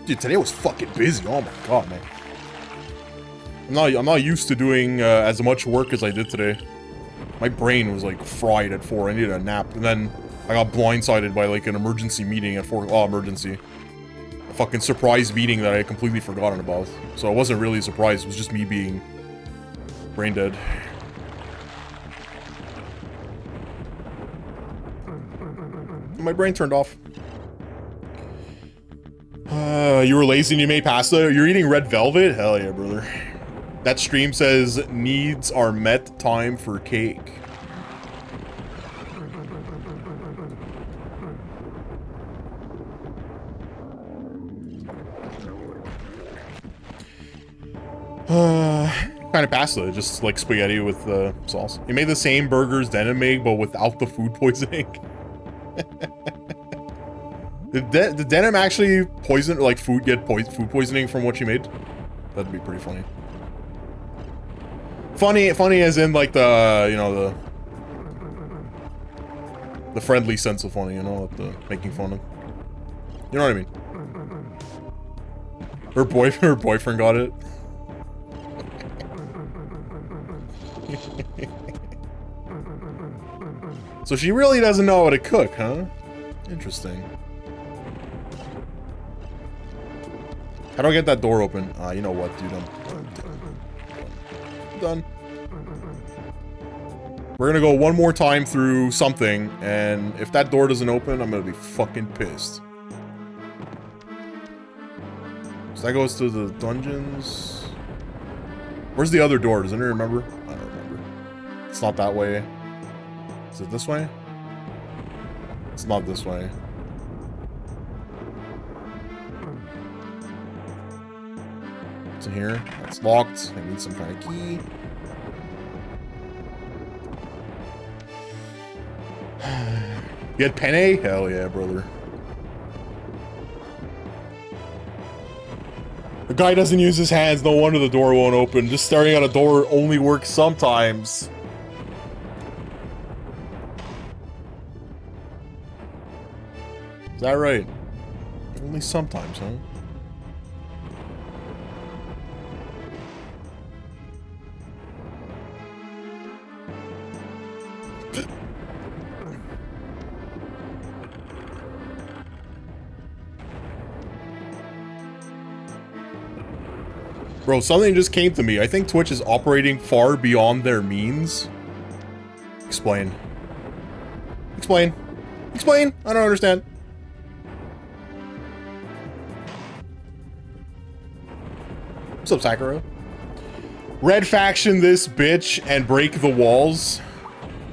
Dude, today was fucking busy. Oh my god, man. I'm not used to doing as much work as I did today. My brain was like fried at 4. I needed a nap, and then I got blindsided by like an emergency meeting at 4. Oh, emergency! A fucking surprise meeting that I had completely forgotten about. So it wasn't really a surprise. It was just me being brain dead. My brain turned off. You were lazy and you made pasta? You're eating red velvet? Hell yeah, brother. That stream says, needs are met, time for cake. Kind of pasta, just like spaghetti with sauce. You made the same burgers Denim made, but without the food poisoning. Did Denim actually poison, like food food poisoning from what she made? That'd be pretty funny. Funny as in like the, you know, The friendly sense of funny, you know, like the making fun of. You know what I mean? Her boyfriend got it. So she really doesn't know how to cook, huh? Interesting. How do I get that door open? You know what, dude? I'm done. We're gonna go one more time through something, and if that door doesn't open, I'm gonna be fucking pissed. So that goes to the dungeons. Where's the other door? Does anyone remember? I don't remember. It's not that way. Is it this way? It's not this way. What's in here? That's locked. I need some kind of key. You had penne? Hell yeah, brother. The guy doesn't use his hands, no wonder the door won't open. Just staring at a door only works sometimes. Is that right? Only sometimes, huh? Bro, something just came to me. I think Twitch is operating far beyond their means. Explain. Explain. Explain. I don't understand. What's up, Sakura? Red faction this bitch and break the walls.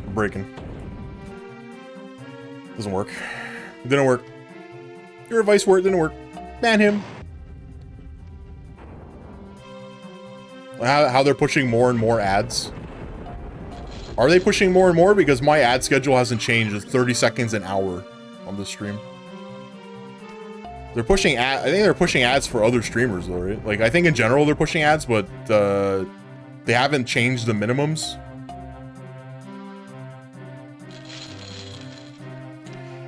Breaking. Doesn't work. It didn't work. Your advice worked, didn't work. Ban him. How they're pushing more and more ads. Are they pushing more and more? Because my ad schedule hasn't changed. It's 30 seconds an hour on this stream. They're pushing I think they're pushing ads for other streamers though, right? Like, I think in general they're pushing ads, but they haven't changed the minimums.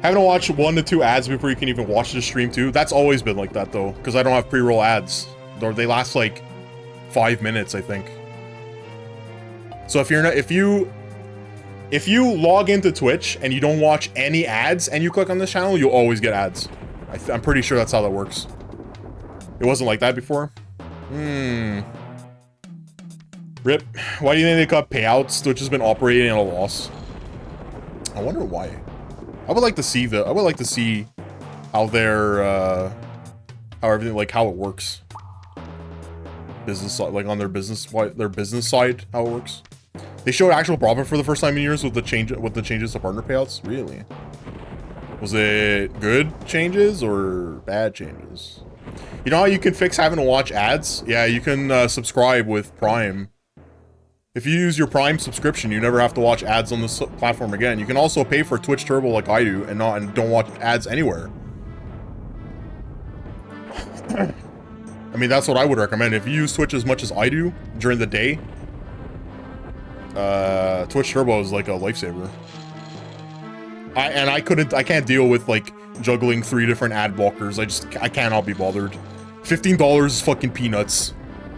Having to watch 1 to 2 ads before you can even watch the stream too. That's always been like that though, because I don't have pre-roll ads. They last like 5 minutes, I think. So if you're not, if you log into Twitch and you don't watch any ads and you click on this channel, you'll always get ads. I'm pretty sure that's how that works. It wasn't like that before. Rip. Why do you think they cut payouts? Twitch has been operating at a loss. I wonder why. I would like to see how their how everything, like how it works. Business side, like on their business side, how it works. They showed actual profit for the first time in years with the changes to partner payouts. Really? Was it good changes or bad changes? You know how you can fix having to watch ads? Yeah, you can subscribe with Prime. If you use your Prime subscription, you never have to watch ads on this platform again. You can also pay for Twitch Turbo like I do and don't watch ads anywhere. I mean, that's what I would recommend. If you use Twitch as much as I do during the day, Twitch Turbo is like a lifesaver. I can't deal with like juggling 3 different ad blockers. I cannot be bothered. $15 is fucking peanuts.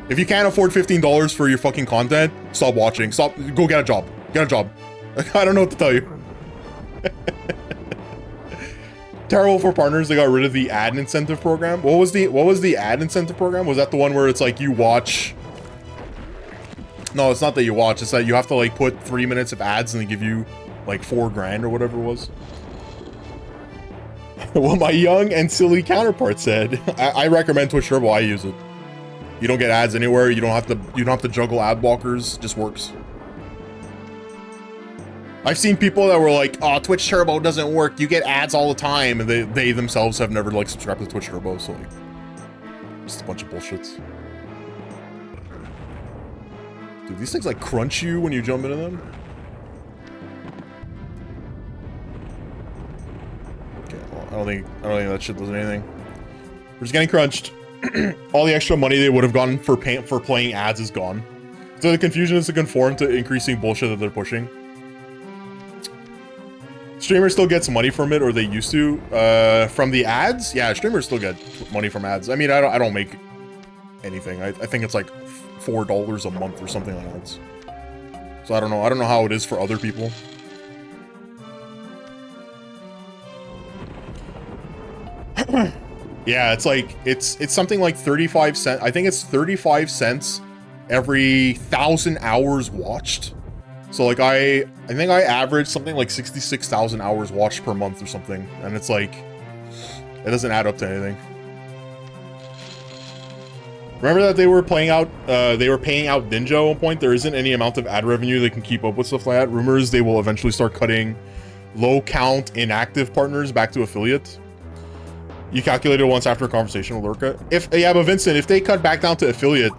If you can't afford $15 for your fucking content, stop watching. Go get a job. Get a job. I don't know what to tell you. Terrible for partners. They got rid of the ad incentive program. What was the ad incentive program? Was that the one where it's like you watch? No, it's not that you watch. It's that you have to like put 3 minutes of ads and they give you like $4 grand or whatever it was. Well, my young and silly counterpart said, I recommend Twitch Turbo. I use it. You don't get ads anywhere. You don't have to juggle ad blockers. It just works. I've seen people that were like, oh, Twitch Turbo doesn't work. You get ads all the time. And they themselves have never like subscribed to Twitch Turbo. So like, just a bunch of bullshit. Dude, these things like crunch you when you jump into them. Okay, well, I don't think that shit does anything. We're just getting crunched. All the extra money they would have gotten for playing ads is gone. So the confusion is to conform to increasing bullshit that they're pushing. Streamers still gets money from it, or they used to. From the ads? Yeah, streamers still get money from ads. I mean, I don't make anything. I think it's like $4 a month or something on ads. So I don't know. I don't know how it is for other people. Yeah, it's like it's something like 35 cents. I think it's 35 cents every 1,000 hours watched. So like I think I average something like 66,000 hours watched per month or something, and it's like it doesn't add up to anything. Remember that they were paying out Ninja at one point? There isn't any amount of ad revenue they can keep up with stuff like that. Rumors they will eventually start cutting low count inactive partners back to affiliate. You calculated once after a conversation with Lurka. But Vincent, if they cut back down to affiliates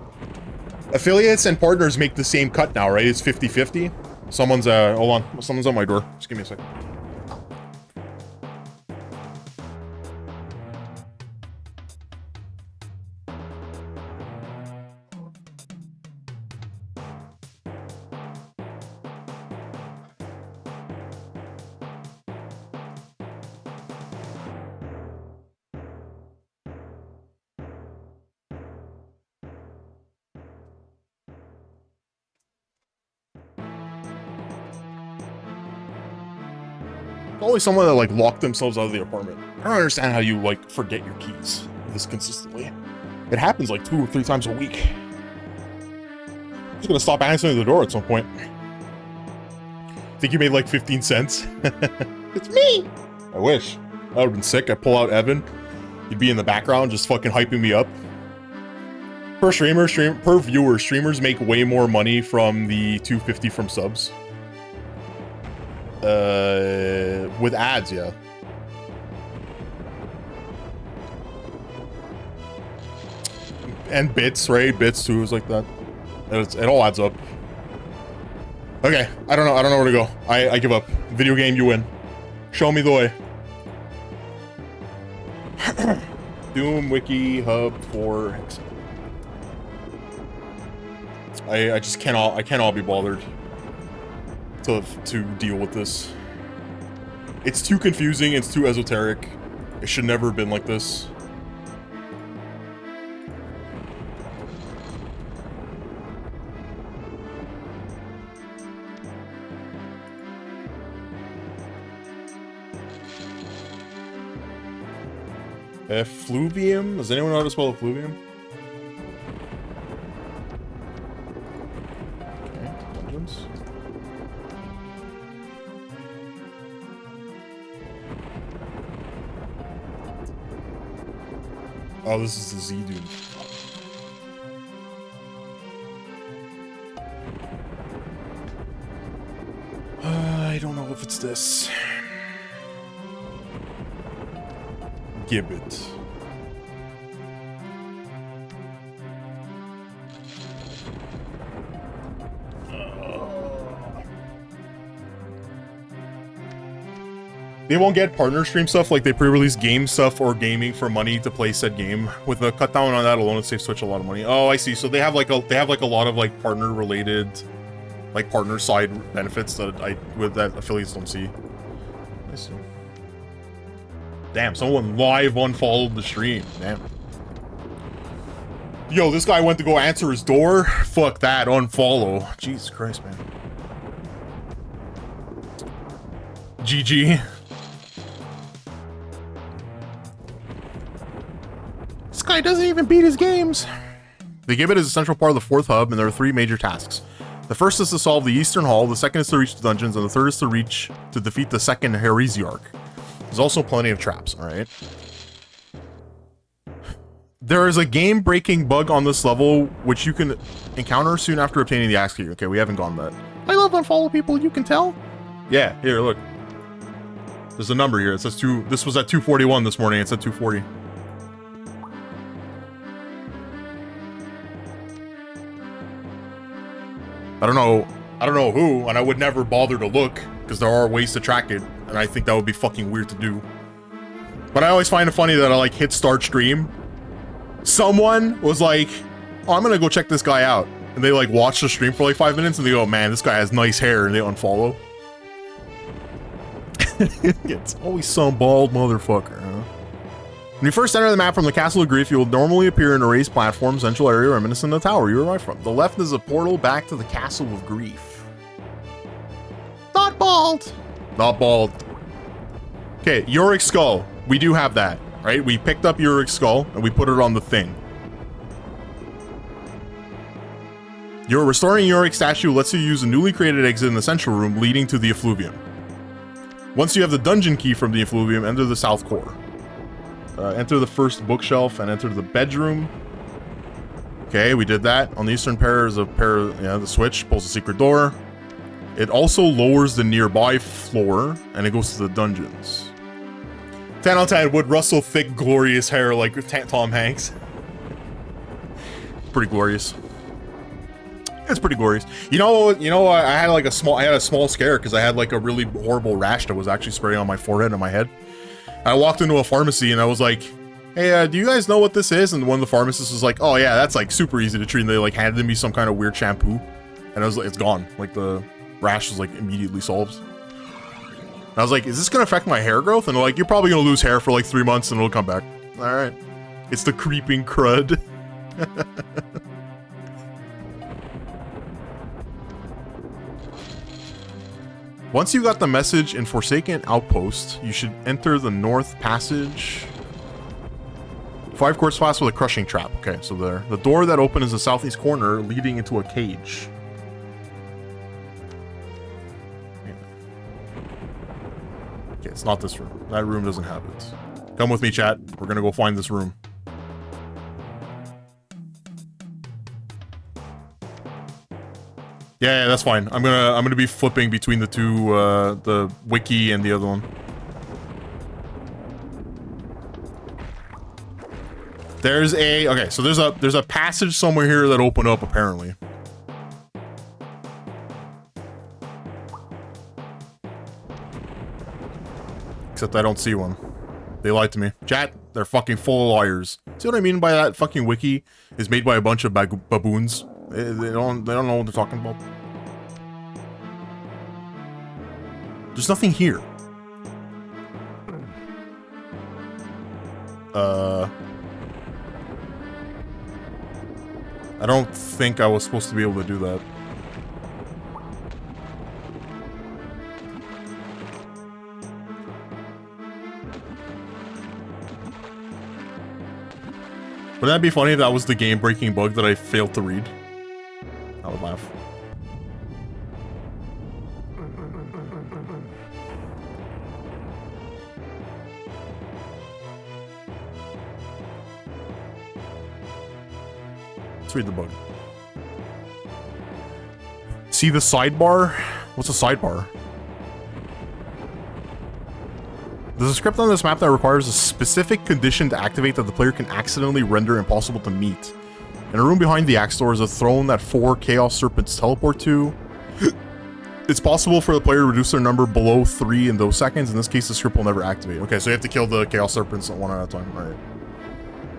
and partners make the same cut now, right? It's 50-50. Someone's hold on. Someone's on my door. Just give me a second. Always someone that like locked themselves out of the apartment. I don't understand how you like forget your keys this consistently. It happens like 2 or 3 times a week. I'm just gonna stop answering the door at some point. Think you made like 15 cents? It's me! I wish. That would've been sick. I pull out Evan. He'd be in the background just fucking hyping me up. Per viewer, streamers make way more money from the $2.50 from subs. With ads, yeah. And bits, right? Bits too is like that. It all adds up. Okay, I don't know where to go. I give up. Video game, you win. Show me the way. Doom Wiki Hub for Hexen. I just cannot be bothered to deal with this. It's too confusing, it's too esoteric. It should never have been like this. Effluvium? Does anyone know how to spell effluvium? Okay, dungeons. Oh, this is the Z dude. I don't know if it's this. Gibbet. They won't get partner stream stuff like they pre-release game stuff or gaming for money to play said game. With a cut down on that alone, it saves Twitch a lot of money. Oh, I see. So they have like a lot of like partner related, like partner side benefits that that affiliates don't see. I see. Damn, someone live unfollowed the stream. Damn. Yo, this guy went to go answer his door. Fuck that, unfollow. Jesus Christ, man. GG. This guy doesn't even beat his games. The Gibbet is a central part of the 4th hub, and there are 3 major tasks. The first is to solve the Eastern Hall, the second is to reach the dungeons, and the third is to defeat the second Heresiarch. There's also plenty of traps, alright? There is a game-breaking bug on this level, which you can encounter soon after obtaining the axe key. Okay, we haven't gone that. I love unfollow people, you can tell. Yeah, here, look. There's a number here. It says 2. This was at 241 this morning. It's at 240. I don't know who, and I would never bother to look because there are ways to track it, and I think that would be fucking weird to do. But I always find it funny that I like hit start stream. Someone was like, "Oh, I'm gonna go check this guy out," and they like watch the stream for like 5 minutes, and they go, "Man, this guy has nice hair," and they unfollow. It's always some bald motherfucker, huh? When you first enter the map from the Castle of Grief, you will normally appear in a raised platform, central area reminiscent of the tower you arrived from. The left is a portal back to the Castle of Grief. Not bald! Not bald. Okay, Yorick's skull. We do have that, right? We picked up Yorick's skull and we put it on the thing. Your restoring Yorick statue lets you use a newly created exit in the central room leading to the effluvium. Once you have the dungeon key from the effluvium, enter the south core. Enter the first bookshelf and enter the bedroom. Okay, we did that. On the eastern pair is a pair, the switch pulls the secret door. It also lowers the nearby floor and it goes to the dungeons. 10 out of 10 would Russell thick, glorious hair like Tom Hanks. Pretty glorious. It's pretty glorious. You know, I had like a small scare because I had like a really horrible rash that was actually spraying on my forehead and my head. I walked into a pharmacy and I was like, hey, do you guys know what this is? And one of the pharmacists was like, oh yeah, that's like super easy to treat. And they like handed me some kind of weird shampoo and I was like, it's gone. Like the rash was like immediately solved. And I was like, is this gonna affect my hair growth? And they're like, you're probably gonna lose hair for like 3 months and it'll come back. All right. It's the creeping crud. Once you got the message in Forsaken Outpost, you should enter the North Passage. 5 quartz flask with a crushing trap. Okay, so there. The door that opens is the southeast corner leading into a cage. Okay, it's not this room. That room doesn't have it. Come with me, chat. We're gonna go find this room. Yeah, that's fine. I'm gonna be flipping between the two, the wiki and the other one. There's a okay, so there's a passage somewhere here that opened up apparently. Except I don't see one. They lied to me. Chat, they're fucking full of liars. See what I mean by that? Fucking wiki is made by a bunch of baboons. They don't know what they're talking about. There's nothing here. I don't think I was supposed to be able to do that. Wouldn't that be funny if that was the game-breaking bug that I failed to read? I would laugh. Let's read the bug. See the sidebar? What's a sidebar? There's a script on this map that requires a specific condition to activate that the player can accidentally render impossible to meet. In a room behind the axe door is a throne that 4 Chaos Serpents teleport to. It's possible for the player to reduce their number below 3 in those seconds. In this case, the script will never activate. Okay, so you have to kill the Chaos Serpents one at a time. Alright.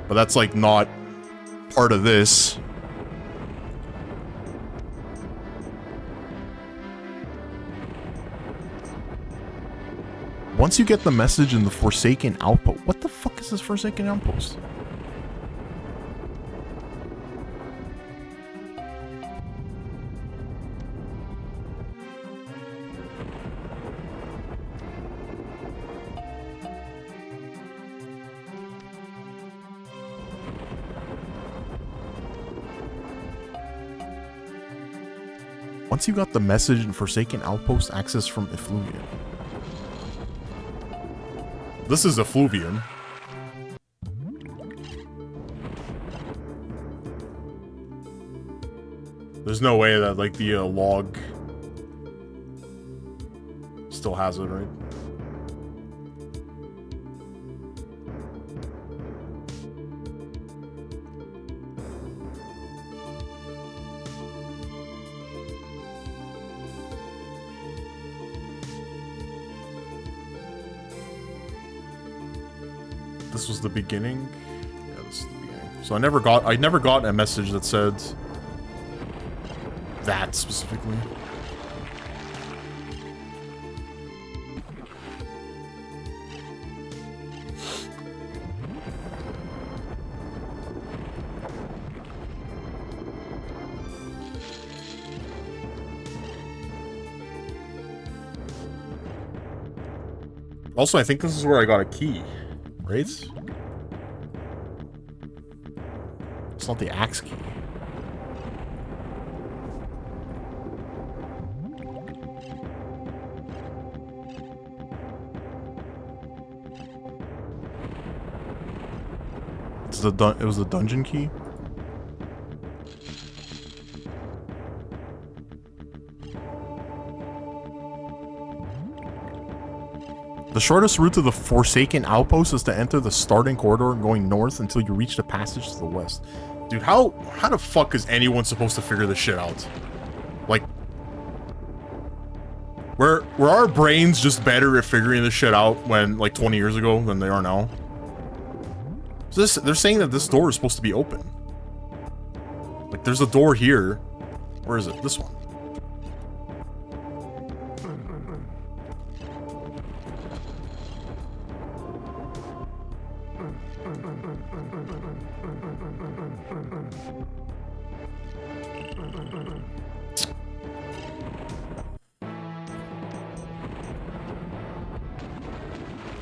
But that's like not part of this. Once you get the message in the Forsaken Outpost. What the fuck is this Forsaken Outpost? Once you got the message in Forsaken Outpost, access from Effluvium. This is Effluvium. There's no way that, like, the log still has it, right? This was the beginning. Yeah, this is the beginning. So I never got a message that said that specifically. Also, I think this is where I got a key, right? It's not the axe key. It was the dungeon key. The shortest route to the Forsaken Outpost is to enter the starting corridor going north until you reach the passage to the west. Dude, how the fuck is anyone supposed to figure this shit out? Like, were our brains just better at figuring this shit out when, like, 20 years ago than they are now? So they're saying that this door is supposed to be open. Like, there's a door here. Where is it? This one.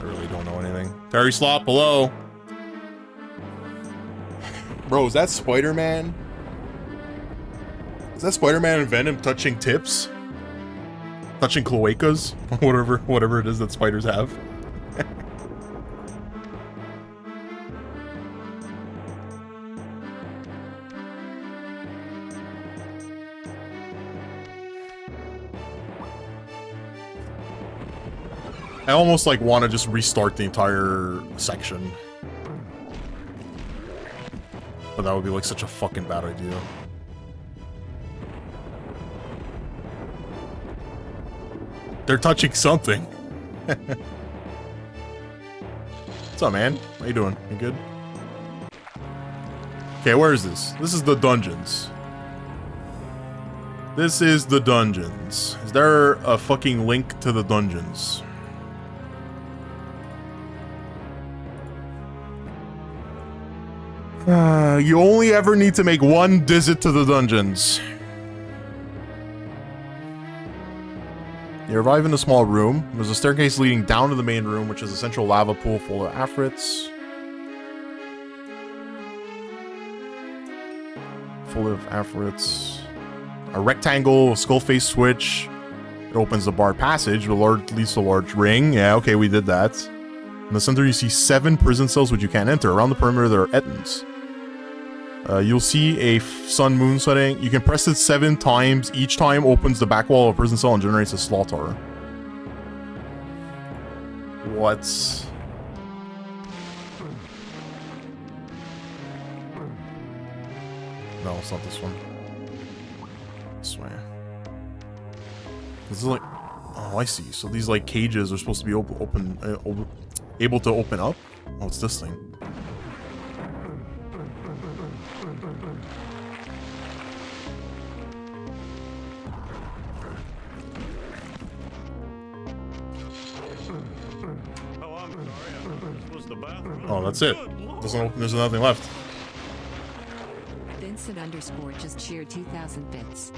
I really don't know anything. Terry Slop, hello. Bro, is that Spider-Man? Is that Spider-Man and Venom touching tips? Touching cloacas? Whatever it is that spiders have. I almost like want to just restart the entire section. But that would be like such a fucking bad idea. They're touching something. What's up, man? How you doing? You good? Okay, where is this? This is the dungeons. This is the dungeons. Is there a fucking link to the dungeons? You only ever need to make one visit to the dungeons. You arrive in a small room. There's a staircase leading down to the main room, which is a central lava pool full of afrits. A rectangle, a skull-faced switch. It opens the barred passage. The leads to a large ring. Yeah, okay, we did that. In the center, you see 7 prison cells which you can't enter. Around the perimeter, there are ettins. You'll see a sun moon setting. You can press it 7 times. Each time opens the back wall of a prison cell and generates a slaughter. What? No, it's not this one. This way. This is like... Oh, I see. So these, like, cages are supposed to be able to open up? Oh, it's this thing. Oh, that's it. There's nothing left. Vincent _ just cheered 2,000 bits.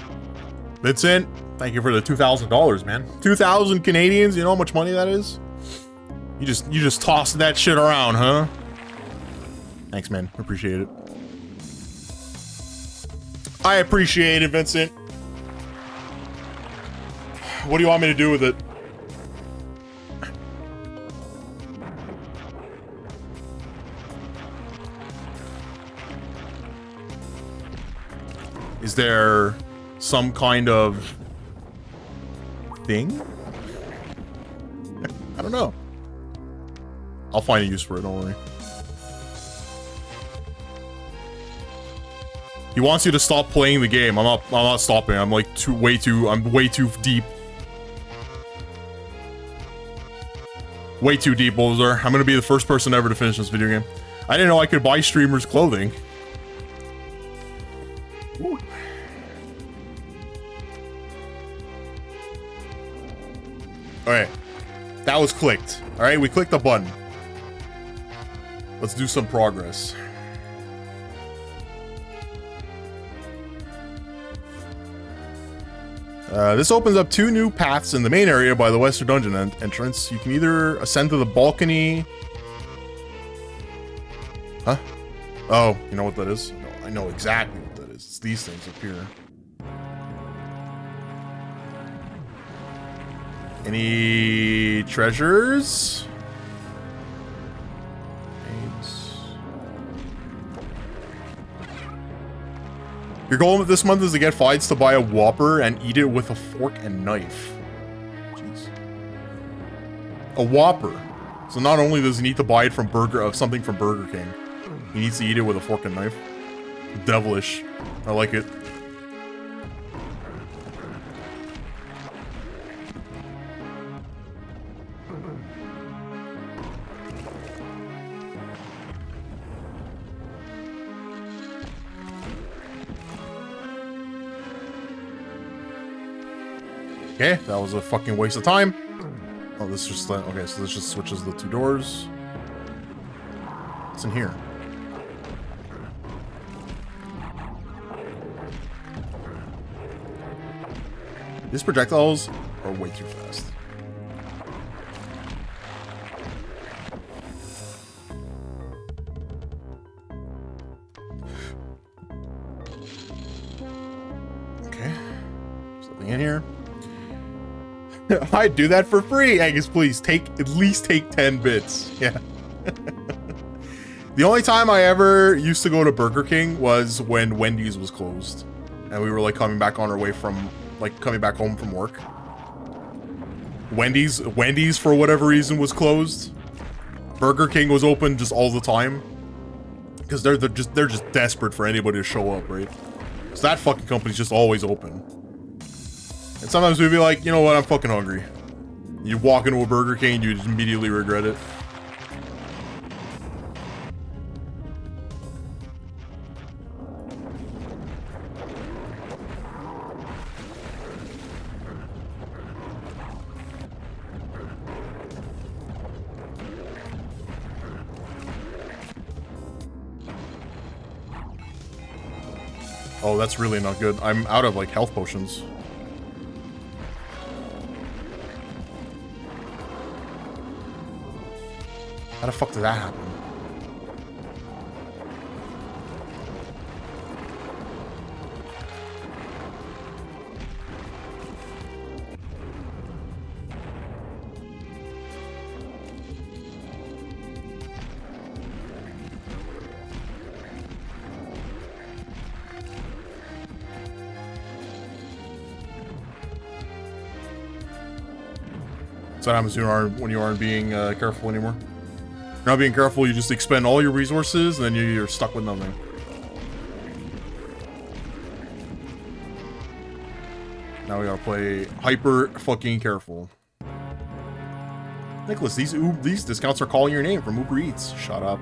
Vincent, thank you for the $2,000, man. 2,000 Canadians. You know how much money that is? You just tossed that shit around, huh? Thanks, man. Appreciate it. I appreciate it, Vincent. What do you want me to do with it? Is there some kind of thing? I don't know. I'll find a use for it, don't worry. He wants you to stop playing the game. I'm not stopping. I'm like way too deep. Way too deep, Bowser. I'm gonna be the first person ever to finish this video game. I didn't know I could buy streamers clothing. Ooh. Alright. That was clicked. Alright, we clicked the button. Let's do some progress. This opens up 2 new paths in the main area by the western dungeon entrance. You can either ascend to the balcony. Huh? Oh, you know what that is? No, I know exactly what that is. It's these things up here. Any treasures? Your goal this month is to get Fides to buy a Whopper and eat it with a fork and knife. Jeez. A Whopper. So not only does he need to buy it from something from Burger King, he needs to eat it with a fork and knife. Devilish. I like it. Okay, that was a fucking waste of time. Oh, this just okay, so this just switches the 2 doors. What's in here? These projectiles are way too fast. Okay, something in here. I'd do that for free, Angus, please. At least take 10 bits. Yeah. The only time I ever used to go to Burger King was when Wendy's was closed. And we were like coming back on our way from, like coming back home from work. Wendy's for whatever reason was closed. Burger King was open just all the time. Because they're just desperate for anybody to show up, right? So that fucking company's just always open. And sometimes we'd be like, you know what, I'm fucking hungry. You walk into a Burger King, you just immediately regret it. Oh, that's really not good. I'm out of like health potions. How the fuck did that happen? So that happens when you aren't being careful anymore. You're not being careful, you just expend all your resources, and then you're stuck with nothing. Now we gotta play hyper fucking careful. Nicholas, these discounts are calling your name from Uber Eats. Shut up.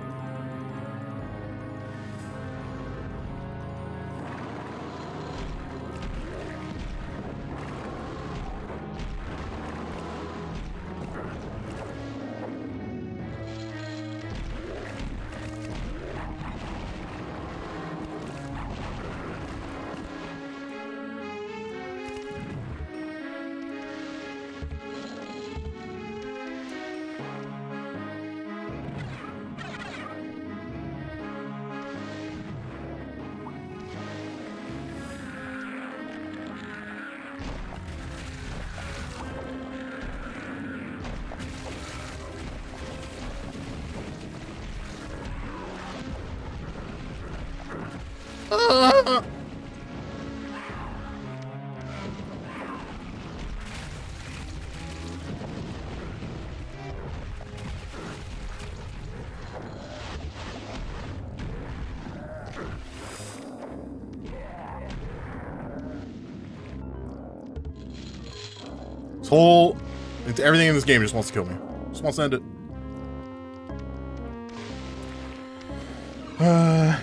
Everything in this game just wants to kill me. Just wants to end it.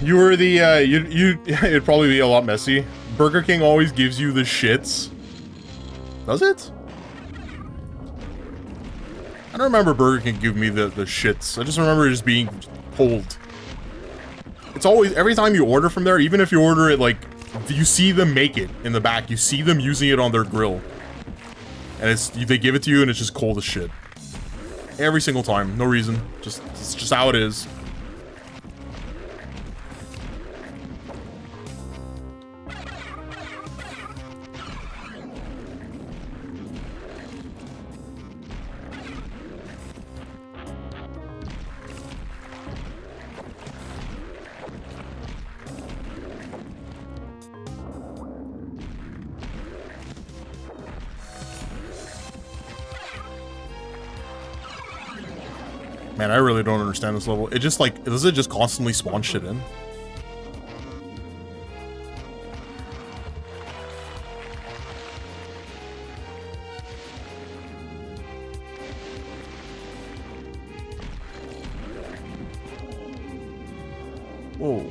You were the, it'd probably be a lot messy. Burger King always gives you the shits. Does it? I don't remember Burger King giving me the shits. I just remember it just being pulled. It's always, every time you order from there, even if you order it like You see them make it in the back. You see them using it on their grill. And they give it to you and it's just cold as shit. Every single time. No reason. It's just how it is. Man, I really don't understand this level. It just like, does it just constantly spawn shit in? Whoa.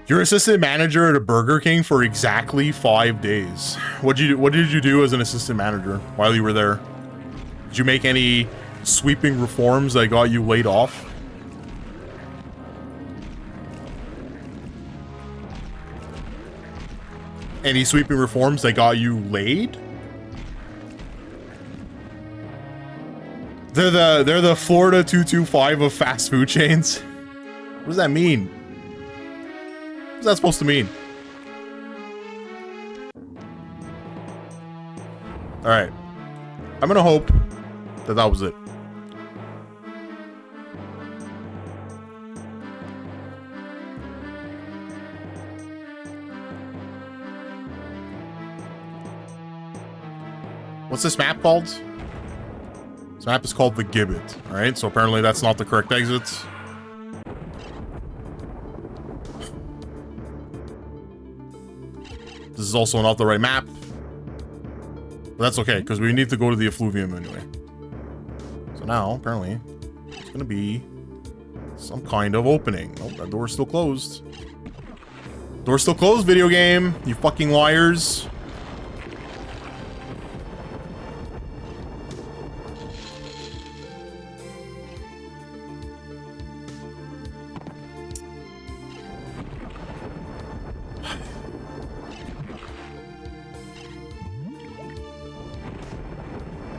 You're assistant manager at a Burger King for exactly 5 days. What did you do as an assistant manager while you were there? Did you make any sweeping reforms that got you laid off? Any sweeping reforms that got you laid? They're the Florida 225 of fast food chains. What does that mean? What's that supposed to mean? Alright. I'm gonna hope that that was it. What's this map called? This map is called the Gibbet. Alright, so apparently that's not the correct exit. This is also not the right map. But that's okay, because we need to go to the effluvium anyway. So now, apparently, it's gonna be some kind of opening. Oh, that door's still closed. Door's still closed, video game. You fucking liars.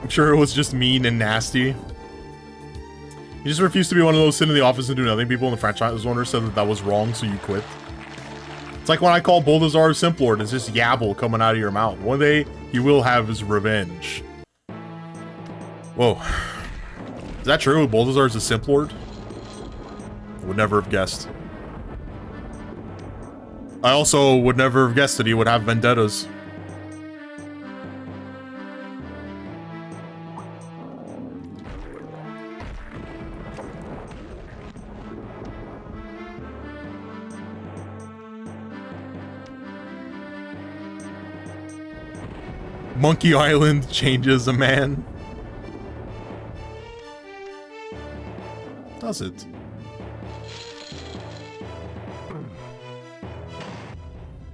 Sure, it was just mean and nasty. You just refused to be one of those sit in the office and do nothing. People in the franchise owner said that that was wrong, so you quit. It's like when I call Buldasaur a simp lord. It's just yabble coming out of your mouth. One day, he will have his revenge. Whoa. Is that true? Buldasaur is a simp lord? I would never have guessed. I also would never have guessed that he would have vendettas. Monkey Island changes a man. Does it?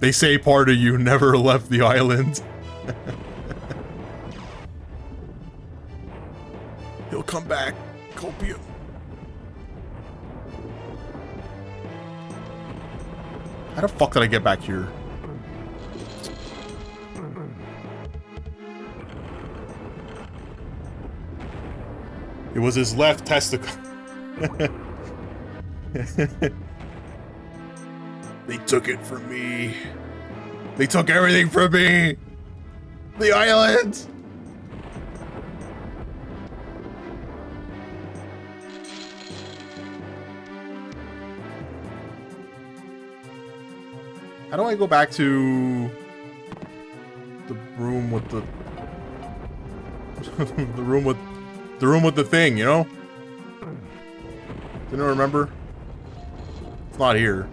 They say part of you never left the island. He'll come back. Copium. How the fuck did I get back here? It was his left testicle. They took it from me. They took everything from me. The island. How do I go back to the room with the the room with the thing, you know? Didn't remember? It's not here.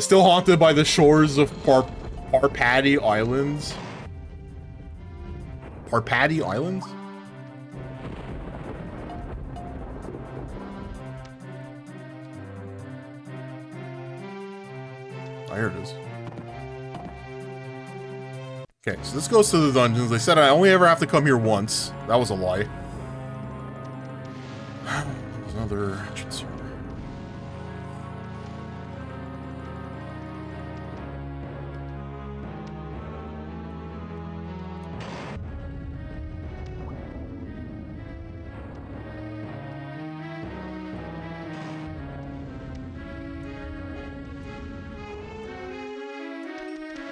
Still haunted by the shores of Parpati Islands. Parpati Islands? Oh, here it is. Okay, so this goes to the dungeons. They said I only ever have to come here once. That was a lie. There's another entrance here.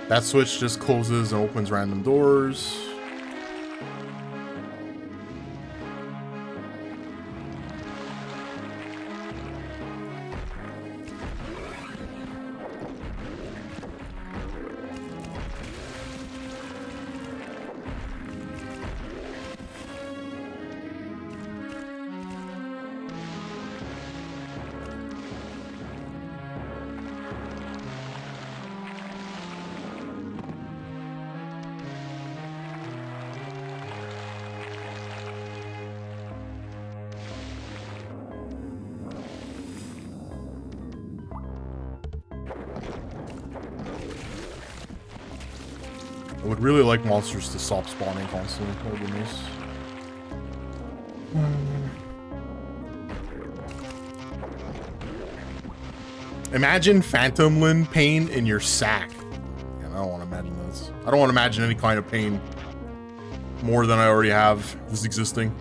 That switch just closes and opens random doors. I would really like monsters to stop spawning constantly. That would be nice. Imagine Phantom Limb pain in your sack. Yeah, I don't want to imagine this. I don't want to imagine any kind of pain more than I already have just existing.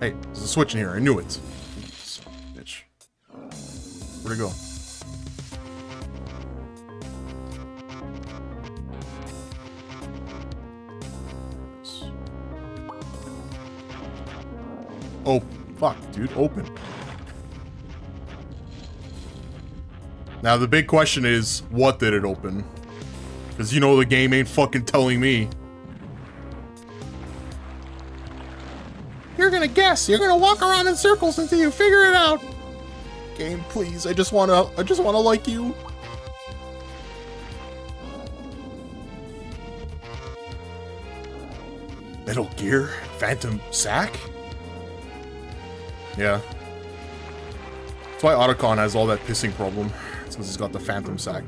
Hey, there's a switch in here. I knew it. Bitch. Where'd it go? Oh, fuck, dude. Open. Now, the big question is, what did it open? Because you know the game ain't fucking telling me. You're gonna guess. You're gonna walk around in circles until you figure it out. Game, please. I just wanna like you. Metal Gear? Phantom Sack? Yeah. That's why Otacon has all that pissing problem. It's because he's got the Phantom Sack.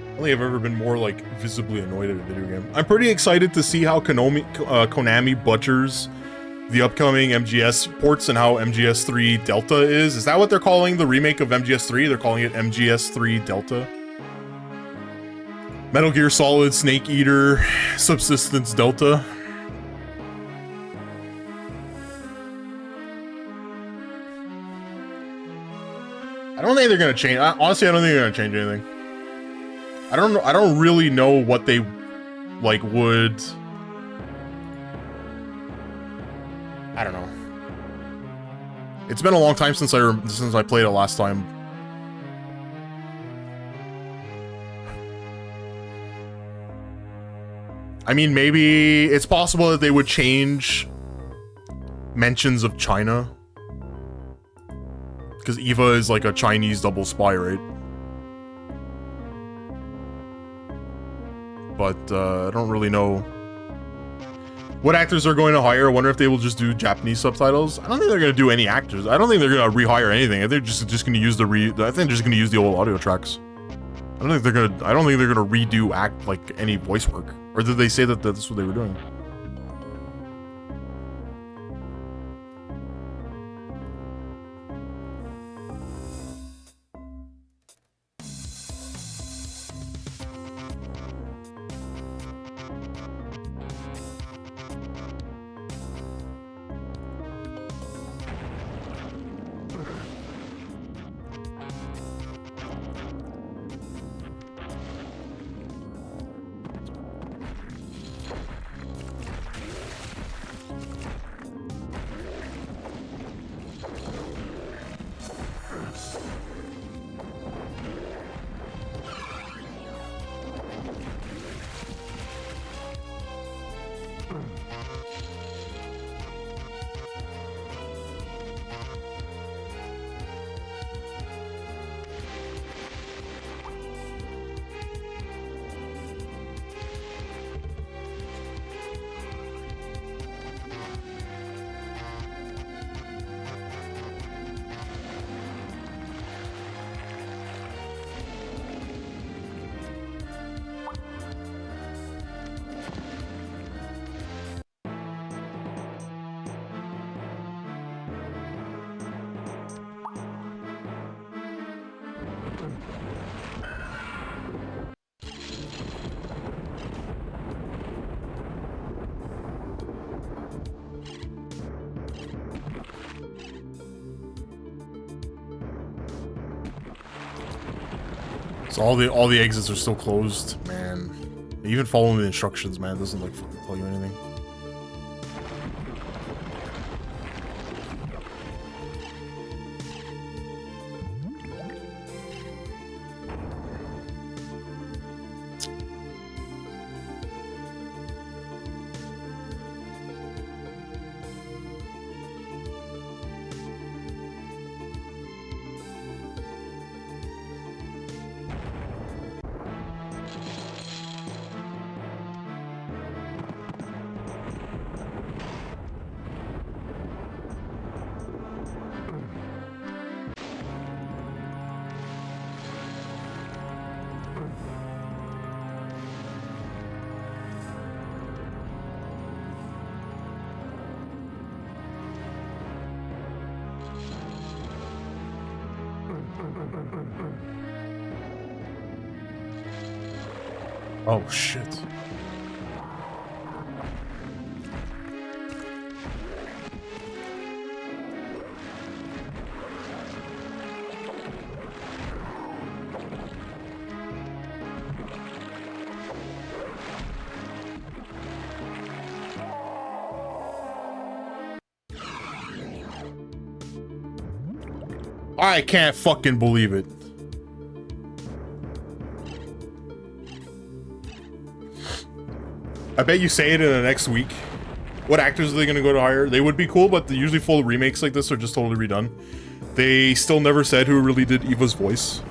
I don't think I've ever been more, like, visibly annoyed at a video game. I'm pretty excited to see how Konami butchers the upcoming MGS ports and how MGS3 Delta is. Is that what they're calling the remake of MGS3? They're calling it MGS3 Delta? Metal Gear Solid Snake Eater Subsistence Delta. I don't think they're gonna change. Honestly, I don't think they're gonna change anything. I don't really know what they, like, would... I don't know. It's been a long time since I played it last time. I mean, maybe it's possible that they would change mentions of China. Because Eva is like a Chinese double spy, right? But I don't really know what actors are going to hire. I wonder if they will just do Japanese subtitles. I don't think they're going to do any actors. I don't think they're going to rehire anything. I think they're just going to use I think they're just going to use the old audio tracks. I don't think they're gonna redo act like any voice work. Or did they say that that's what they were doing? So all the exits are still closed, man. Even following the instructions, man, doesn't like fucking tell you anything. Oh shit. I can't fucking believe it. I bet you say it in the next week. What actors are they gonna go to hire? They would be cool, but usually full remakes like this are just totally redone. They still never said who really did Eva's voice.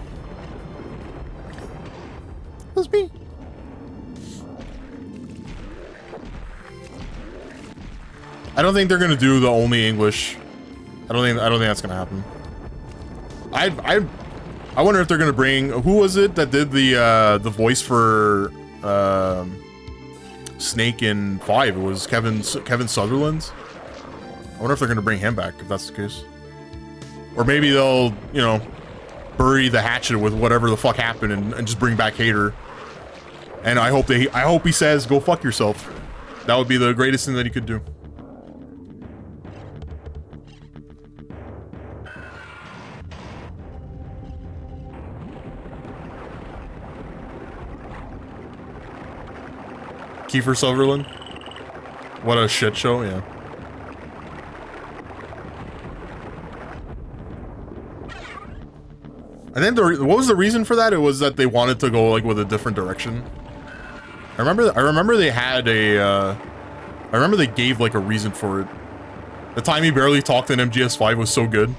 It was me. I don't think they're gonna do the only English. I don't think that's gonna happen. I wonder if they're gonna bring, who was it that did the voice for Snake in 5? It was Kevin Sutherland. I wonder if they're gonna bring him back if that's the case, or maybe they'll, you know, bury the hatchet with whatever the fuck happened and just bring back Hater. And I hope he says go fuck yourself. That would be the greatest thing that he could do. Kiefer Sutherland. What a shit show, yeah. I think what was the reason for that? It was that they wanted to go like with a different direction. I remember they had a I remember they gave like a reason for it. The time he barely talked in MGS5 was so good.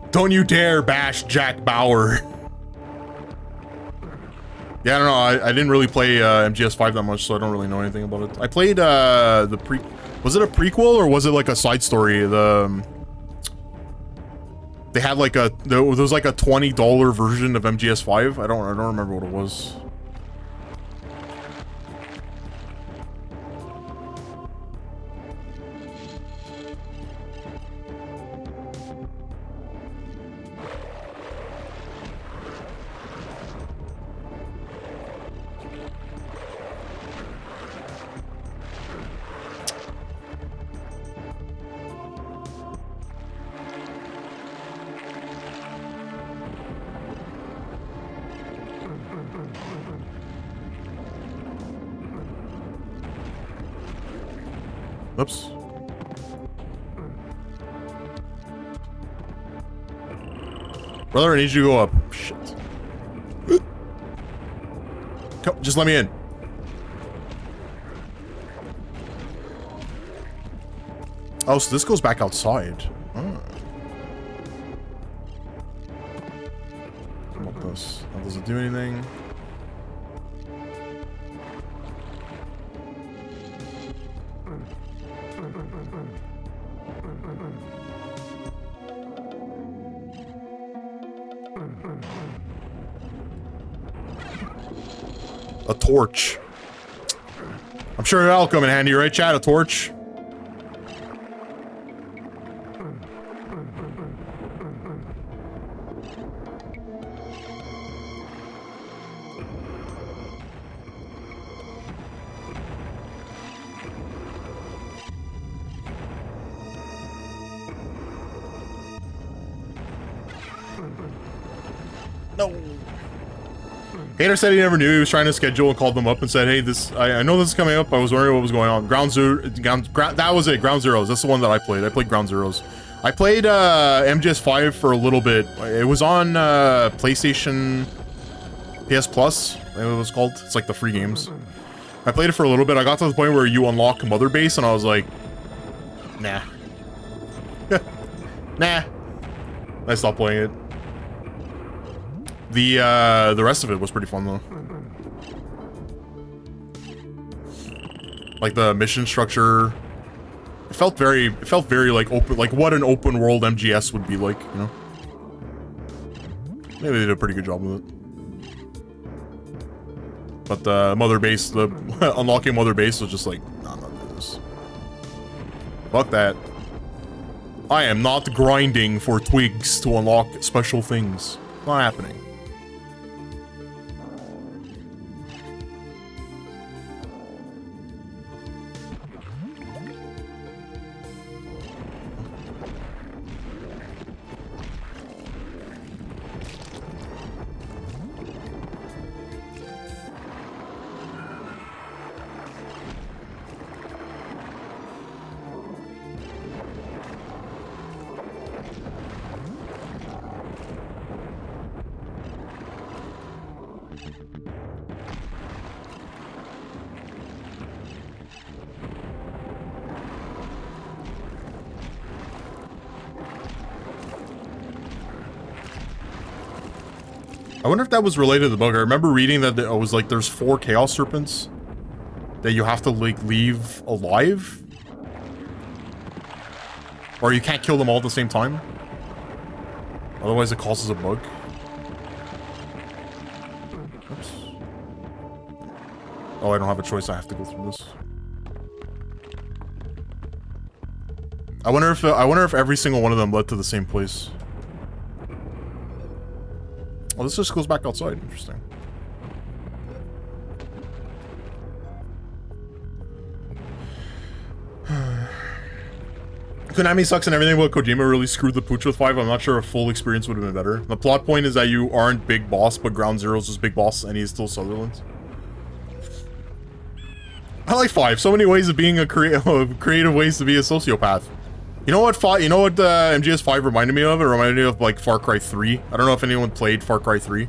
Don't you dare bash Jack Bauer. Yeah, I don't know. I didn't really play MGS5 that much, so I don't really know anything about it. I played was it a prequel or was it like a side story? They had like there was like a $20 version of MGS5. I don't remember what it was. Oops. Brother, I need you to go up. Shit. Come, just let me in. Oh, so this goes back outside. Oh. What about this? That doesn't do anything. A torch. I'm sure that'll come in handy, right, Chad? A torch? No. Hater said he never knew. He was trying to schedule and called them up and said, hey, I know this is coming up. I was wondering what was going on. That was it. Ground Zeroes. That's the one that I played. I played Ground Zeroes. I played MGS5 for a little bit. It was on PlayStation PS Plus, I think it was called. It's like the free games. I played it for a little bit. I got to the point where you unlock Mother Base, and I was like, nah. Nah. I stopped playing it. The rest of it was pretty fun though. Like the mission structure, it felt very like open, like what an open world MGS would be like, you know. Maybe they did a pretty good job with it. But the Mother Base, the unlocking Mother Base was just like, nah, I'm not doing this. Fuck that. I am not grinding for twigs to unlock special things. Not happening. I wonder if that was related to the bug. I remember reading that it was like there's 4 Chaos Serpents that you have to like leave alive, or you can't kill them all at the same time. Otherwise, it causes a bug. Oops. Oh, I don't have a choice. I have to go through this. I wonder if every single one of them led to the same place. Well, this just goes back outside. Interesting. Konami sucks and everything, but Kojima really screwed the pooch with 5. I'm not sure a full experience would have been better. The plot point is that you aren't Big Boss, but Ground Zeroes is Big Boss, and he is still Sutherland. I like 5. So many ways of being a creative ways to be a sociopath. You know what MGS5 reminded me of? It reminded me of like Far Cry 3. I don't know if anyone played Far Cry 3.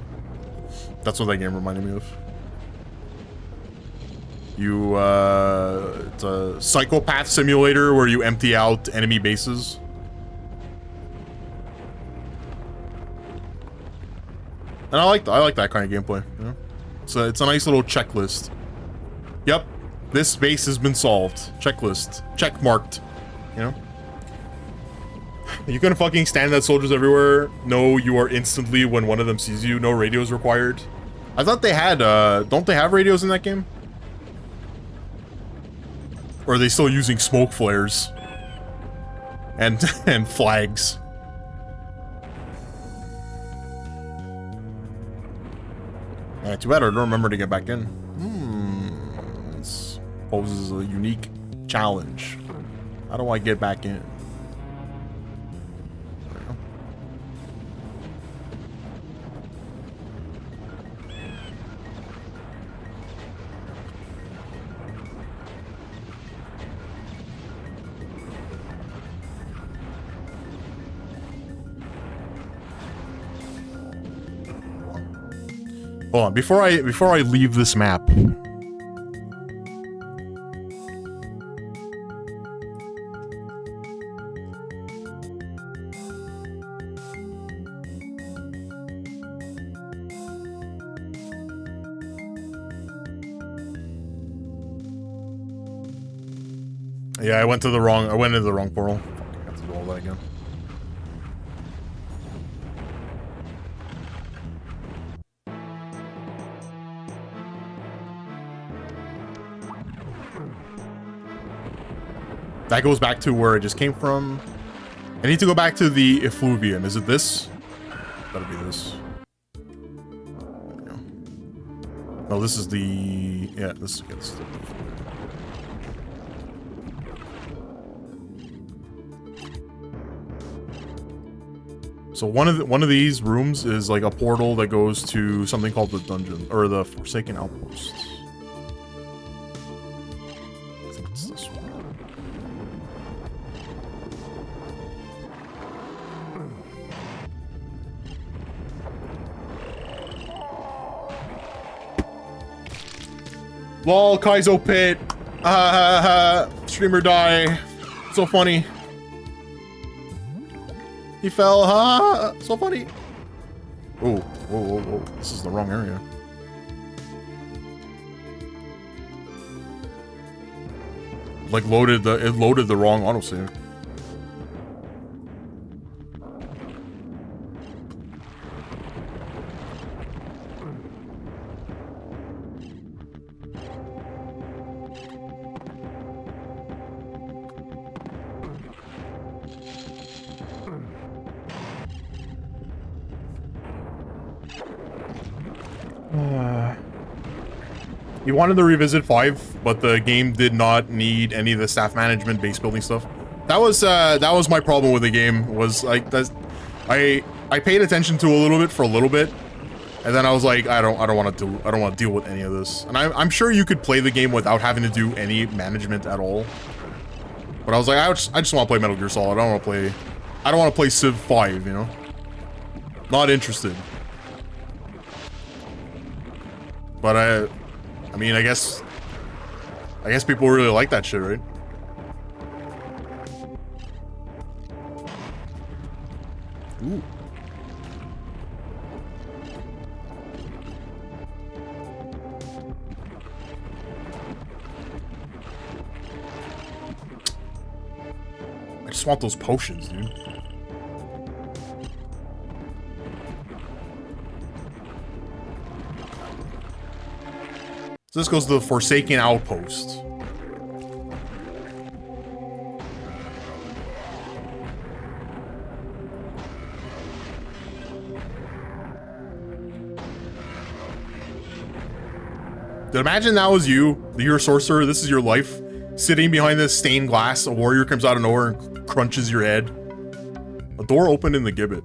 That's what that game reminded me of. It's a psychopath simulator where you empty out enemy bases. And I like that kind of gameplay. You know? So it's a nice little checklist. Yep, this base has been solved. Checklist, check marked. You know. You couldn't fucking stand that soldiers everywhere. No, you are instantly when one of them sees you. No radios required. I thought they had, don't they have radios in that game? Or are they still using smoke flares? And, and flags? Too bad I don't remember to get back in. This poses a unique challenge. How do I get back in? There we go. Hold on, before I leave this map. Yeah, I went into the wrong portal. Fuck, I have to do all that again. That goes back to where I just came from. I need to go back to the effluvium. Is it this? Gotta be this. There we go. No, this is the... Yeah, this is the So one of these rooms is like a portal that goes to something called the dungeon, or the Forsaken Outpost. I think it's this one. Lol, Kaizo Pit. Streamer die. So funny. He fell, huh? So funny. Oh, whoa, whoa, whoa. This is the wrong area. Like it loaded the wrong autosave. He wanted to revisit 5, but the game did not need any of the staff management base building stuff. That was my problem with the game. Was like I paid attention to a little bit for a little bit, and then I was like, I don't want to deal with any of this. And I'm sure you could play the game without having to do any management at all. But I was like, I just want to play Metal Gear Solid. I don't want to play Civ 5. You know, not interested. But I mean, I guess people really like that shit, right? Ooh. I just want those potions, dude. So this goes to the Forsaken Outpost. Dude, imagine that was you, you're a sorcerer, this is your life, sitting behind this stained glass, a warrior comes out of nowhere and crunches your head. A door opened in the gibbet.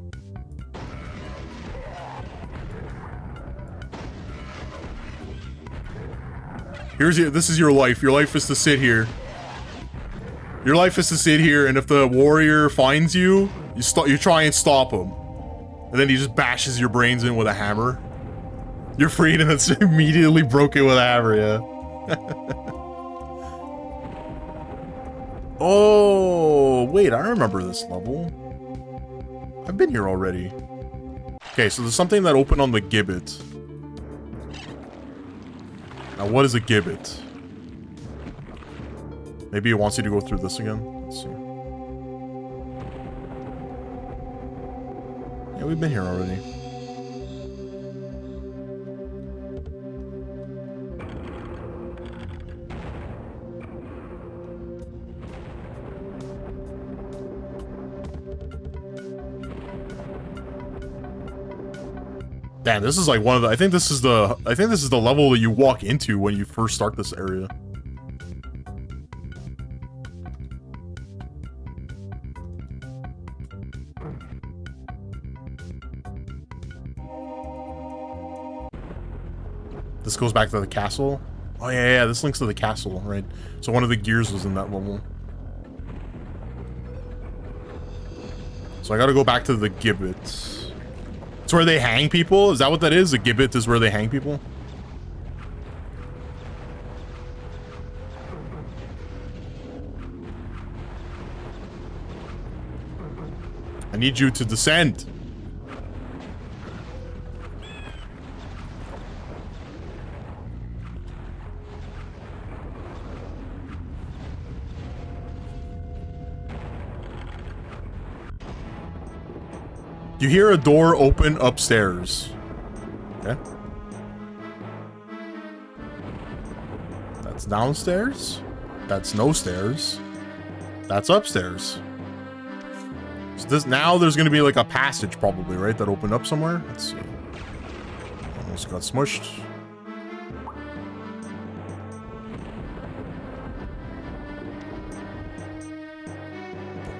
This is your life. Your life is to sit here. Your life is to sit here, and if the warrior finds you, you try and stop him. And then he just bashes your brains in with a hammer. You're freed, and it's immediately broken with a hammer, yeah. Oh, wait, I remember this level. I've been here already. Okay, so there's something that opened on the gibbet. Now, what is a gibbet? Maybe it wants you to go through this again. Let's see. Yeah, we've been here already. Damn, this is like one of the, I think this is the level that you walk into when you first start this area. This goes back to the castle. Oh yeah, this links to the castle, right? So one of the gears was in that level. So I gotta go back to the gibbet. It's where they hang people? Is that what that is? The gibbet is where they hang people? I need you to descend. You hear a door open upstairs. Okay. That's downstairs. That's no stairs. That's upstairs. So this, now there's gonna be like a passage probably, right? That opened up somewhere. Let's see. Almost got smushed.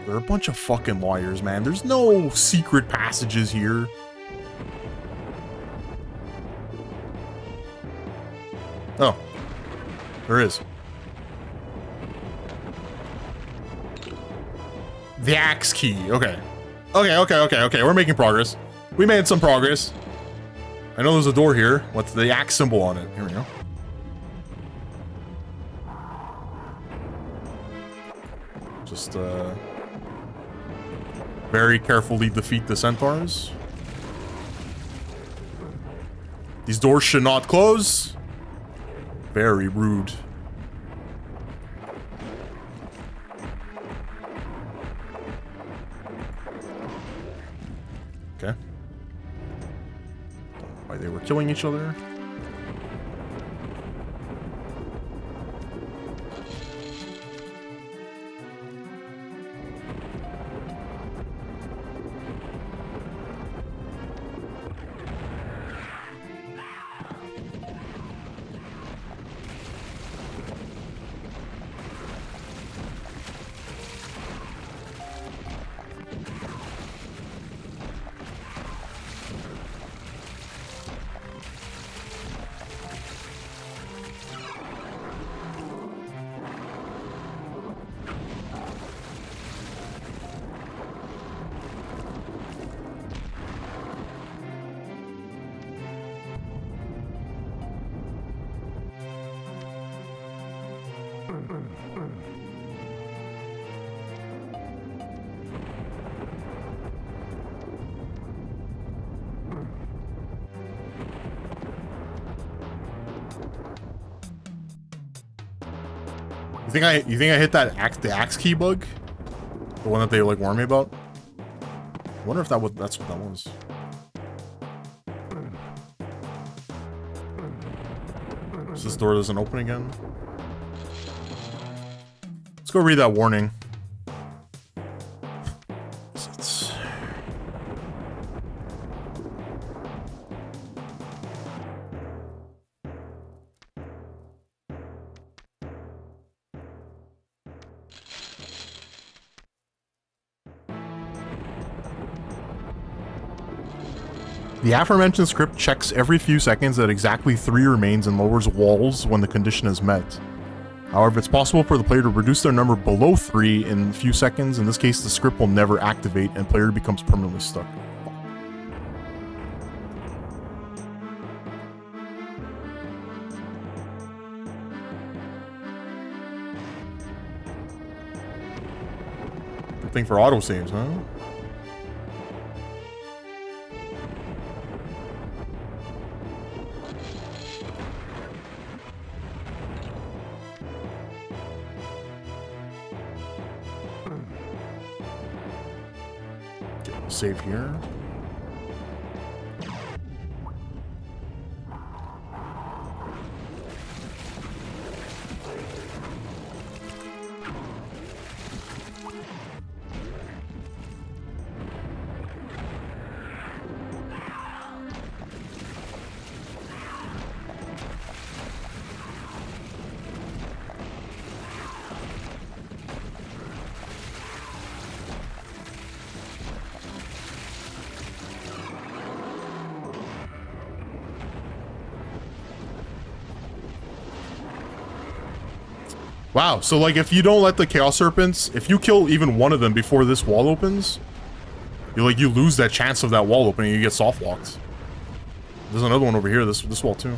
They're a bunch of fucking liars, man. There's no secret passages here. Oh. There is. The axe key. Okay. Okay. We're making progress. We made some progress. I know there's a door here. What's the axe symbol on it? Here we go. Just, very carefully defeat the centaurs. These doors should not close. Very rude. Okay. Why they were killing each other. You think I hit that the axe key bug? The one that they like warned me about? I wonder if that's what that was. So this door doesn't open again. Let's go read that warning. The aforementioned script checks every few seconds that exactly 3 remains and lowers walls when the condition is met. However, it's possible for the player to reduce their number below 3 in a few seconds. In this case, the script will never activate and player becomes permanently stuck. Good thing for autosaves, huh? Save here. Wow, so like if you don't let the Chaos Serpents, if you kill even one of them before this wall opens, you lose that chance of that wall opening, you get soft locked. There's another one over here, this wall too.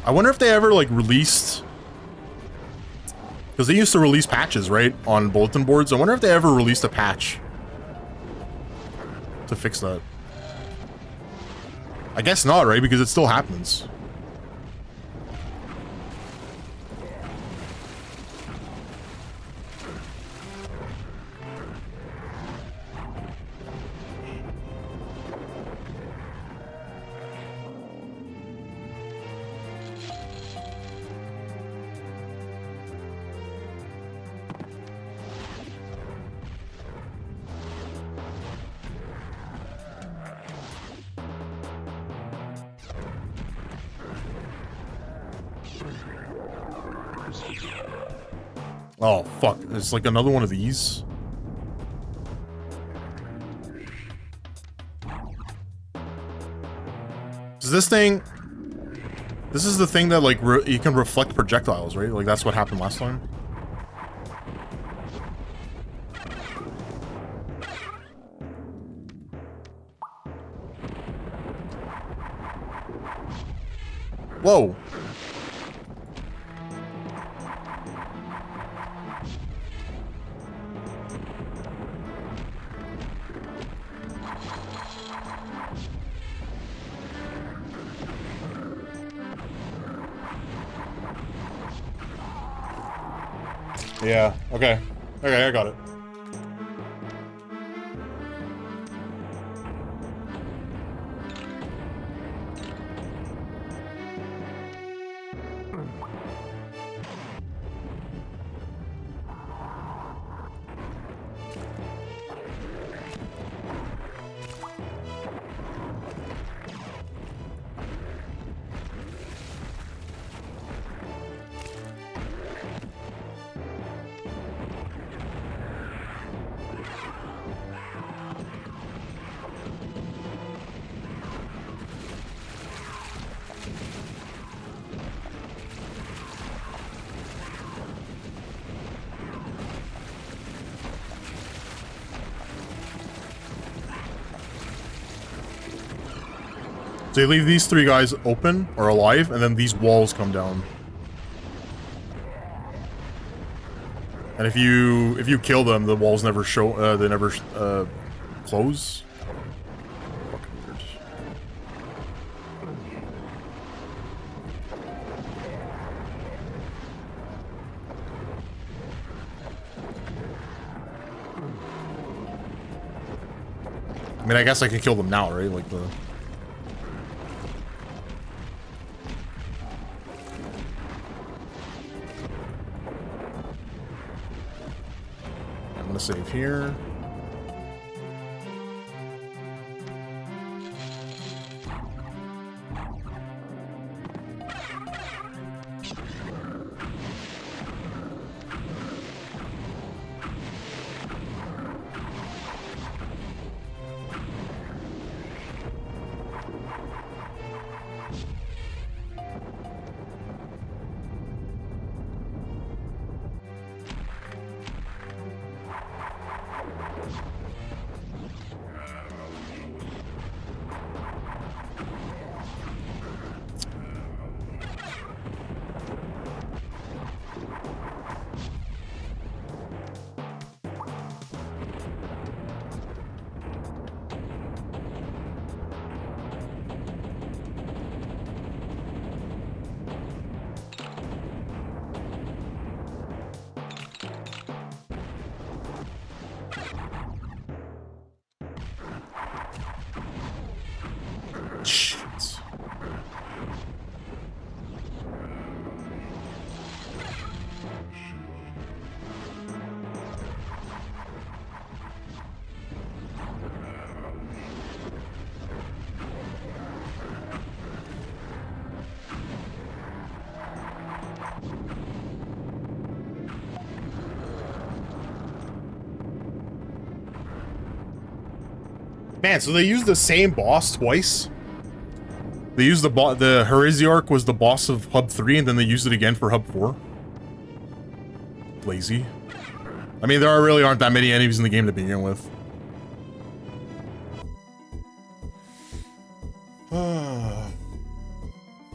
I wonder if they ever like released, because they used to release patches, right, on bulletin boards. I wonder if they ever released a patch to fix that. I guess not, right? Because it still happens. Oh, fuck. It's like another one of these. Is this thing... This is the thing that, like, you can reflect projectiles, right? Like, that's what happened last time. Whoa. Yeah, okay. Okay, I got it. So you leave these three guys open or alive, and then these walls come down. And if you kill them, the walls never show. They never close. Fucking weird. I mean, I guess I can kill them now, right? Like the. Save here. Man, so they used the same boss twice? They used the Heresiarch was the boss of Hub 3, and then they used it again for Hub 4. Lazy. I mean, there really aren't that many enemies in the game to begin with.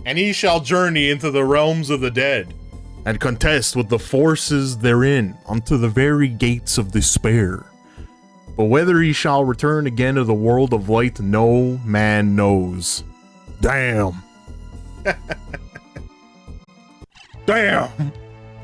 And he shall journey into the realms of the dead, and contest with the forces therein unto the very gates of despair. But whether he shall return again to the world of light, no man knows. Damn. Damn.